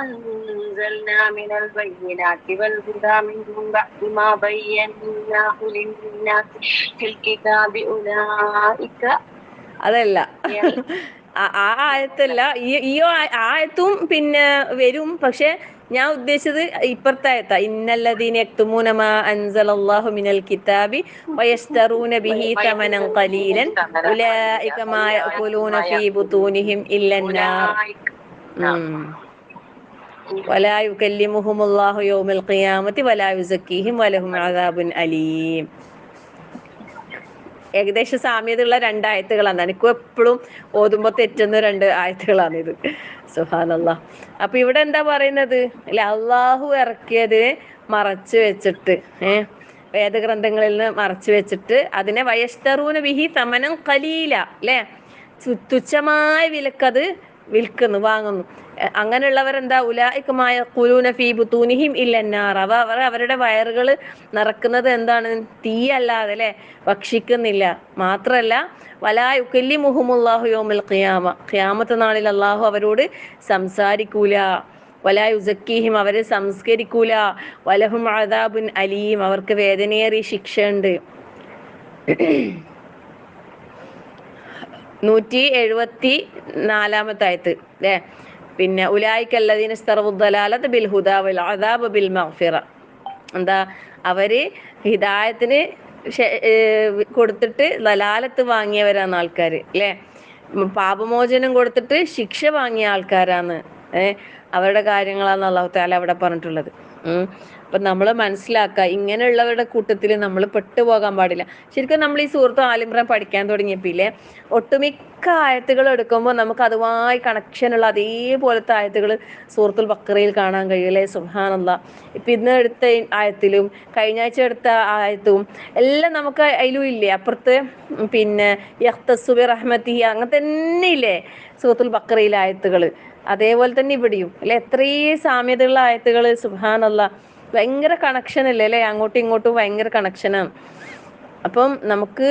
أنزلنا من البينات والهدى من بعد ما بيناه للناس في الكتاب أولئك അതല്ല, ആ ആയത്തല്ല. ഈ ആയത്തും പിന്നെ വരും. പക്ഷെ ഞാൻ ഉദ്ദേശിച്ചത് ഇപ്പുറത്തെ ആയത്താ. ഇന്നല്ലദീന യക്തുമൂന മാ അൻസലല്ലാഹു മിനൽ കിതാബി വയസ്തറൂന ബിഹി തമനൻ ഖലീലൻ ഉലൈക മാ യഅകുലൂന ഫീ ബുതൂനിഹിം ഇല്ലന്നാർ വലാ യുകല്ലിമുഹുമുല്ലാഹു യൗമൽ ഖിയാമത്തി വലാ യുസക്കീഹിം വലഹും അദാബുൻ അലീം. ഏകദേശം സാമ്യതയുള്ള രണ്ടായത്തുകളാണ്. എനിക്കും എപ്പോഴും ഓതുമ്പോൾ തെറ്റുന്ന രണ്ട് ആയത്തുകളാണ് ഇത്. സുബ്ഹാനല്ലാഹ്. അപ്പൊ ഇവിടെ എന്താ പറയുന്നത് അല്ലെ? അള്ളാഹു ഇറക്കിയതിനെ മറച്ചു വെച്ചിട്ട്, വേദഗ്രന്ഥങ്ങളിൽ നിന്ന് മറച്ചു വെച്ചിട്ട് അതിനെ വയസ്തറൂന ബിഹി തമനം ഖലീല, അല്ലെ, തുച്ഛമായ വിലക്കത് വിൽക്കുന്നു, വാങ്ങുന്നു. അങ്ങനെയുള്ളവരെന്താ? ഉലൈകമായ ഖുലൂന ഫീ ബുതൂനിഹിം ഇല്ലന്നാർ. അവർ അവരുടെ വയറുകൾ നിറക്കുന്നത് എന്താണ്? തീയല്ലാതെ, അല്ലെ, ഭക്ഷിക്കുന്നില്ല. മാത്രല്ല വലാ യുകല്ലിമുഹുമുല്ലാഹു യൗമൽ ഖിയാമ, ഖിയാമത്ത് നാളിൽ അള്ളാഹു അവരോട് സംസാരിക്കൂല. വലാ യുസക്കീഹിം, അവരെ സംസ്കരിക്കൂല. വലഹും അദാബുൻ അലീം, അവർക്ക് വേദനയേറിയ ശിക്ഷയുണ്ട്. 174 ആയത്ത് അല്ലേ? പിന്നെ ഉലൈകല്ലദീന ഇസ്തറവുദ്ദലാലത ബിൽ ഹുദാ വൽ അദാബ ബിൽ മഗ്ഫിറ. എന്താ? അവര് ഹിദായത്തിന് കൊടുത്തിട്ട് ദലാലത്ത് വാങ്ങിയവരാണ് ആൾക്കാർ, അല്ലേ? പാപമോചനം കൊടുത്തിട്ട് ശിക്ഷ വാങ്ങിയ ആൾക്കാരാണ്. അവരുടെ കാര്യങ്ങളാണ് അല്ലാഹു തആല അവിടെ പറഞ്ഞിട്ടുള്ളത്. അപ്പൊ നമ്മൾ മനസ്സിലാക്കുക, ഇങ്ങനെയുള്ളവരുടെ കൂട്ടത്തിൽ നമ്മൾ പെട്ടുപോകാൻ പാടില്ല. ശരിക്കും നമ്മൾ ഈ സൂറത്ത് ആൽ ഇംറാൻ പഠിക്കാൻ തുടങ്ങിയപ്പില്ലേ, ഒട്ടുമിക്ക ആയത്തുകൾ എടുക്കുമ്പോൾ നമുക്ക് അതുമായി കണക്ഷനുള്ള അതേപോലത്തെ ആയത്തുകൾ സൂറത്തുൽ ബഖറയിൽ കാണാൻ കഴിയും, അല്ലേ? സുബ്ഹാനല്ലാഹ്. ഇപ്പം ഇന്ന് എടുത്ത ആയത്തിലും കഴിഞ്ഞ ആഴ്ച എടുത്ത ആയത്തും എല്ലാം നമുക്ക് അതിലും ഇല്ലേ? അപ്പുറത്ത് പിന്നെ യഖ്തസ്സു ബി റഹ്മതിഹി അങ്ങനെ തന്നെ ഇല്ലേ സൂറത്തുൽ ബഖറയിലെ ആയത്തുകൾ? അതേപോലെ തന്നെ ഇവിടെയും, അല്ലെ? എത്രയും സാമ്യതയുള്ള ആയത്തുകൾ. സുബ്ഹാനല്ലാഹ്. ഭയങ്കര കണക്ഷൻ അല്ലേ, അല്ലേ? അങ്ങോട്ടും ഇങ്ങോട്ടും ഭയങ്കര കണക്ഷനാണ്. അപ്പം നമുക്ക്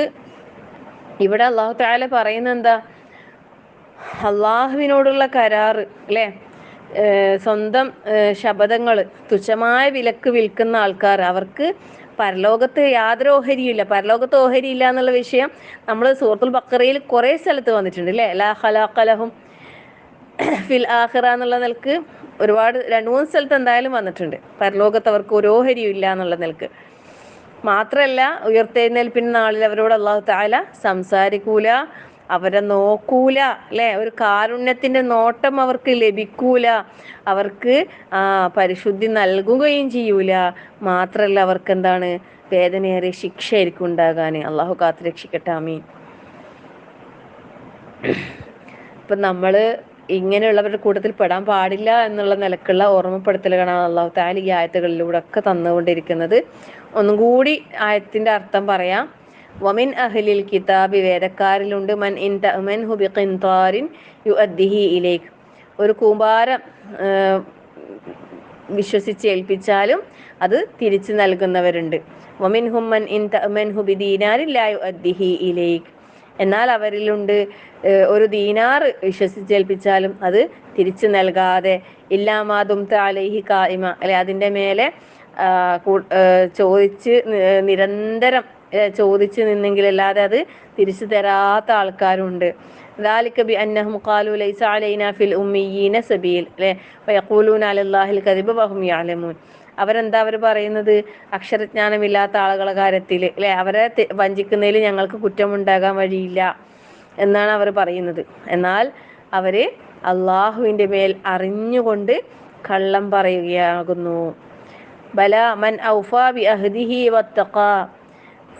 ഇവിടെ അല്ലാഹു തആല പറയുന്നത് എന്താ? അള്ളാഹുവിനോടുള്ള കരാറ്, അല്ലേ? സ്വന്തം ശബദങ്ങൾ തുച്ഛമായ വിലക്ക് വിൽക്കുന്ന ആൾക്കാർ, അവർക്ക് പരലോകത്ത് യാതൊരു ഓഹരിയില്ല. പരലോകത്ത് ഓഹരിയില്ല എന്നുള്ള വിഷയം നമ്മൾ സൂറത്തുൽ ബഖറയിൽ കുറേ സ്ഥലത്ത് വന്നിട്ടുണ്ട്, അല്ലേ? ലാ ഖലാഖ ലഹും ഫിൽ ആഖിറ എന്നുള്ള നിലക്ക് ഒരുപാട് 2-3 സ്ഥലത്ത് എന്തായാലും വന്നിട്ടുണ്ട്. പരലോകത്ത് അവർക്ക് ഒരു ഓഹരിയും ഇല്ല എന്നുള്ള നിലക്ക്. മാത്രല്ല ഉയർത്തെഴുന്നേൽപ്പിന് നാളിൽ അവരോട് അല്ലാഹു തആല സംസാരിക്കൂല, അവരെ നോക്കൂല, അല്ലെ? ഒരു കാരുണ്യത്തിന്റെ നോട്ടം അവർക്ക് ലഭിക്കൂല, അവർക്ക് പരിശുദ്ധി നൽകുകയും ചെയ്യൂല. മാത്രല്ല അവർക്ക് എന്താണ്? വേദനയേറിയ ശിക്ഷയായിരിക്കും ഉണ്ടാകാൻ. അള്ളാഹു കാത്തുരക്ഷിക്കട്ടെ. ആമീൻ. ഇപ്പം നമ്മൾ ഇങ്ങനെയുള്ളവരുടെ കൂട്ടത്തിൽ പെടാൻ പാടില്ല എന്നുള്ള നിലക്കുള്ള ഓർമ്മപ്പെടുത്തലുകളാണ് അല്ലാഹു തആല ഈ ആയത്തുകളിലൂടെ ഒക്കെ തന്നുകൊണ്ടിരിക്കുന്നത്. ഒന്നും കൂടി ആയത്തിന്റെ അർത്ഥം പറയാം. വമിൻ അഹ്ലിൽ കിതാബി, വേദക്കാരിലുണ്ട്, മൻ ഇൻ തഅമൻഹു ബിഖിൻതാരിൻ യുഅദ്ദിഹി ഇലൈക്, ഒരു കൂമ്പാരം വിശ്വസിച്ച് ഏൽപ്പിച്ചാലും അത് തിരിച്ചു നൽകുന്നവരുണ്ട്. വമിൻഹും മൻ ഇൻ തഅമൻഹു ബിദീനാരിൻ ലാ യുഅദ്ദിഹി ഇലൈക്, എന്നാൽ അവരിലുണ്ട് ഒരു ദീനാർ വിശ്വസിച്ചേൽപ്പിച്ചാലും അത് തിരിച്ചു നൽകാതെ, ഇല്ലാമാതും അലൈഹി ഖായിമ, അല്ലെ, അതിൻ്റെ മേലെ ചോദിച്ച് നിരന്തരം ചോദിച്ചു നിന്നെങ്കിലല്ലാതെ അത് തിരിച്ചു തരാത്ത ആൾക്കാരുണ്ട്. ذلك بأنهم قالوا ليس علينا في الأميين سبيل, അല്ലെ, ويقولون على الله الكذب وهم يعلمون. അവരെന്താ പറയുന്നത്? അക്ഷരജ്ഞാനമില്ലാത്ത ആളുകളുടെ കാര്യത്തിൽ, അല്ലെ, അവരെ വഞ്ചിക്കുന്നതിൽ ഞങ്ങൾക്ക് കുറ്റമുണ്ടാകാൻ വഴിയില്ല എന്നാണ് അവർ പറയുന്നത്. എന്നാൽ അവര് അള്ളാഹുവിൻ്റെ മേൽ അറിഞ്ഞുകൊണ്ട് കള്ളം പറയുകയാകുന്നു. ബല മൻ ഔഫാ ബി അഹ്ദിഹി വത്തഖാ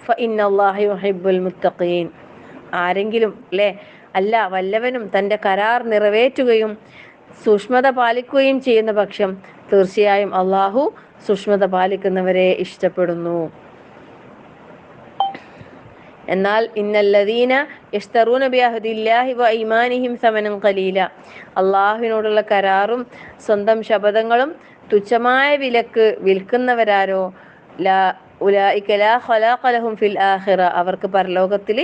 ഫഇന്നല്ലാഹ യുഹിബ്ബുൽ മുത്തഖീൻ. ആരെങ്കിലും അല്ലേ, അല്ല വല്ലവനും തൻ്റെ കരാർ നിറവേറ്റുകയും സൂക്ഷ്മത പാലിക്കുകയും ചെയ്യുന്ന പക്ഷം തീർച്ചയായും അള്ളാഹു സൂക്ഷ്മത പാലിക്കുന്നവരെ ഇഷ്ടപ്പെടുന്നു. എന്നാൽ ഇന്നല്ലദീന യശ്തറൂന ബിഅഹ്ദില്ലാഹി വഇമാനിഹിം സമനൻ ഖലീല, അള്ളാഹുവിനോടുള്ള കരാറും സ്വന്തം ശപഥങ്ങളും തുച്ഛമായ വിലക്ക് വിൽക്കുന്നവരാരോ ലാ ഉലൈക ലാ ഖലാഖ ലഹും ഫിൽ ആഖിറ, അവർക്ക് പരലോകത്തിൽ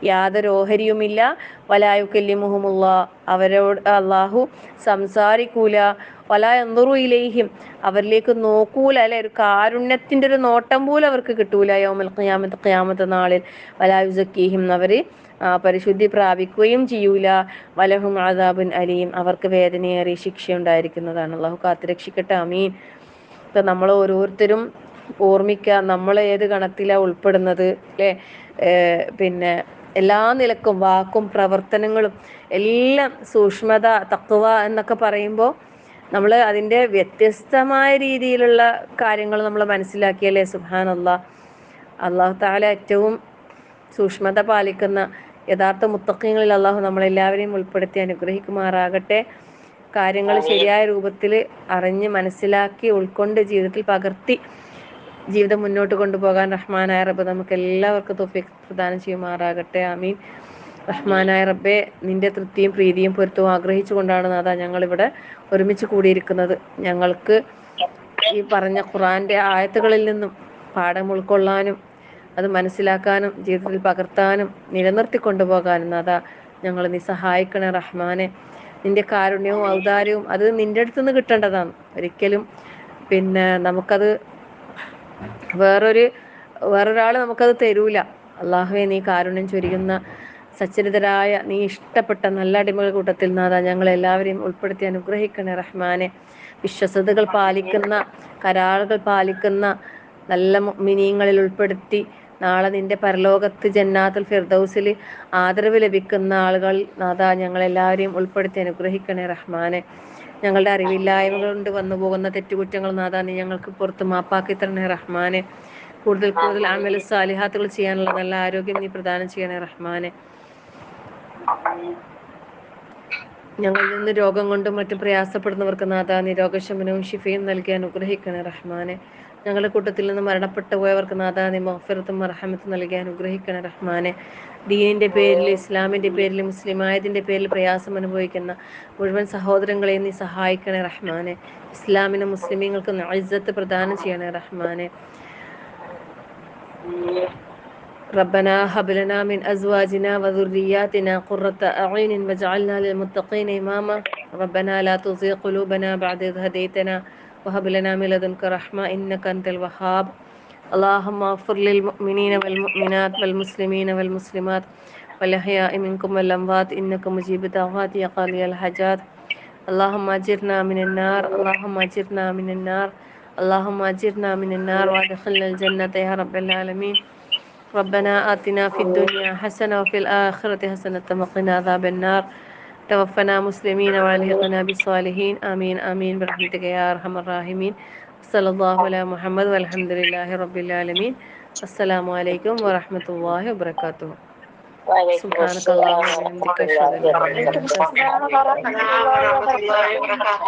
യാതൊരു ഓഹരിയുമില്ല. വലാ യുകല്ലിമുഹുമുല്ലാഹ്, അവരോട് അള്ളാഹു സംസാരിക്കൂല. വലാ യൻദുറു ഇലൈഹിം, അവരിലേക്ക് നോക്കൂല, അല്ലെ, ഒരു കാരുണ്യത്തിൻ്റെ ഒരു നോട്ടം പോലും അവർക്ക് കിട്ടൂല. യൗമൽ ഖിയാമത്ത്, ഖിയാമത്ത് നാളിൽ. വലാ യുസക്കീഹിം, അവര് പരിശുദ്ധി പ്രാപിക്കുകയും ചെയ്യൂല. വലഹും അദാബുൻ അലീം, അവർക്ക് വേദനയേറിയ ശിക്ഷ ഉണ്ടായിരിക്കുന്നതാണ്. അള്ളാഹു കാത്തുരക്ഷിക്കട്ടെ, ആമീൻ. ഇപ്പം നമ്മൾ ഓരോരുത്തരും ഓർമ്മിക്കുക, നമ്മൾ ഏത് ഗണത്തിലാണ് ഉൾപ്പെടുന്നത്, അല്ലേ. പിന്നെ എല്ലാ നിലക്കും വാക്കും പ്രവർത്തനങ്ങളും എല്ലാം സൂക്ഷ്മത, തഖ്വ എന്നൊക്കെ പറയുമ്പോൾ നമ്മൾ അതിൻ്റെ വ്യത്യസ്തമായ രീതിയിലുള്ള കാര്യങ്ങൾ നമ്മൾ മനസ്സിലാക്കിയല്ലേ. സുബ്ഹാനല്ലാഹ്, അള്ളാഹു തആല ഏറ്റവും സൂക്ഷ്മത പാലിക്കുന്ന യഥാർത്ഥ മുത്തഖീങ്ങളിൽ അള്ളാഹു നമ്മളെല്ലാവരെയും ഉൾപ്പെടുത്തി അനുഗ്രഹിക്കുമാറാകട്ടെ. കാര്യങ്ങൾ ശരിയായ രൂപത്തിൽ അറിഞ്ഞ് മനസ്സിലാക്കി ഉൾക്കൊണ്ട് ജീവിതത്തിൽ പകർത്തി ജീവിതം മുന്നോട്ട് കൊണ്ടുപോകാൻ റഹ്മാനായ റബ്ബ് നമുക്ക് എല്ലാവർക്കും തൗഫീഖ് പ്രദാനം ചെയ്യുമാറാകട്ടെ, ആമീൻ. റഹ്മാനായ റബ്ബേ, നിന്റെ തൃപ്തിയും പ്രീതിയും പൊരുത്തവും ആഗ്രഹിച്ചുകൊണ്ടാണ് നാഥാ ഞങ്ങളിവിടെ ഒരുമിച്ച് കൂടിയിരിക്കുന്നത്. ഞങ്ങൾക്ക് ഈ പറഞ്ഞ ഖുർആൻ്റെ ആയത്തുകളിൽ നിന്നും പാഠം ഉൾക്കൊള്ളാനും അത് മനസ്സിലാക്കാനും ജീവിതത്തിൽ പകർത്താനും നിലനിർത്തി കൊണ്ടുപോകാനും നാഥാ ഞങ്ങൾ നീ സഹായിക്കണേ റഹ്മാനെ. നിന്റെ കാരുണ്യവും ഔദാര്യവും അത് നിന്റെ അടുത്ത് നിന്ന് കിട്ടേണ്ടതാണ്. ഒരിക്കലും പിന്നെ നമുക്കത് വേറൊരാൾ നമുക്കത് തരൂല. അള്ളാഹുവെ, നീ കാരുണ്യം ചൊരിയുന്ന സച്ചരിതരായ നീ ഇഷ്ടപ്പെട്ട നല്ല അടിമകൾ കൂട്ടത്തിൽ നാഥാ ഞങ്ങളെല്ലാവരെയും ഉൾപ്പെടുത്തി അനുഗ്രഹിക്കണേ റഹ്മാനെ. വിശ്വസതകൾ പാലിക്കുന്ന, കരാറുകൾ പാലിക്കുന്ന നല്ല മുഅ്മിനീങ്ങളിൽ ഉൾപ്പെടുത്തി നാളെ നിന്റെ പരലോകത്ത് ജന്നാത്തുൽ ഫിർദൗസിൽ ആദരവ് ലഭിക്കുന്ന ആളുകൾ നാഥാ ഞങ്ങളെല്ലാവരെയും ഉൾപ്പെടുത്തി അനുഗ്രഹിക്കണേ റഹ്മാനെ. ഞങ്ങളുടെ അറിവില്ലായ്മകൾ കൊണ്ട് വന്നു പോകുന്ന തെറ്റുകുറ്റങ്ങൾ നാഥാ നീ ഞങ്ങൾക്ക് പുറത്ത് മാപ്പാക്കി തരണേ റഹ്മാനെ. കൂടുതൽ കൂടുതൽ അമൽ സാലിഹാത്തുകൾ ചെയ്യാനുള്ള നല്ല ആരോഗ്യം നീ പ്രദാനം ചെയ്യണേ റഹ്മാനെ. ഞങ്ങളിൽ നിന്ന് രോഗം കൊണ്ടും മറ്റും പ്രയാസപ്പെടുന്നവർക്ക് നാഥാ നീ രോഗശമനവും ശിഫയും നൽകി അനുഗ്രഹിക്കണേ റഹ്മാനെ. ഞങ്ങളുടെ കൂട്ടത്തിൽ നിന്ന് മരണപ്പെട്ടു പോയവർക്ക് നാഥാ നീ മഗ്ഫിറത്തും മർഹമത്തും നൽകി അനുഗ്രഹിക്കണേ റഹ്മാനെ. ദീനിൻ്റെ പേരിൽ, ഇസ്ലാമിൻ്റെ പേരിൽ, മുസ്ലിമായതിൻ്റെ പേരിൽ പ്രയാസം അനുഭവിക്കുന്ന മുഴുവൻ സഹോദരങ്ങളെയും നീ സഹായിക്കണേ റഹ്മാനെ. ഇസ്ലാമിനും മുസ്ലിമീങ്ങൾക്കും ഇസ്സത്ത് പ്രദാനം ചെയ്യണേ റഹ്മാനെ. ربنا هب لنا من أزواجنا وذرياتنا قرة أعين واجعلنا للمتقين إماما ربنا لا تزغ قلوبنا بعد إذ هديتنا وهب لنا من لدنك رحمة إنك أنت الوهاب اللهم اغفر للمؤمنين والمؤمنات والمسلمين والمسلمات والأحياء منكم والأموات إنك مجيب الدعوات يا قاضي الحاجات اللهم أجرنا من النار اللهم أجرنا من النار اللهم أجرنا من النار وادخلنا الجنة يا رب العالمين ربنا آتنا في الدنيا حسنة وفي الآخرة حسنة وقنا عذاب النار توفنا مسلمين والحقنا بالصالحين آمين آمين برحمتك يا أرحم الراحمين صلى الله على محمد والحمد لله رب العالمين السلام عليكم ورحمة الله وبركاته سبحانك اللهم وبحمدك أشهد أن لا إله إلا أنت ورحمة الله وبركاته.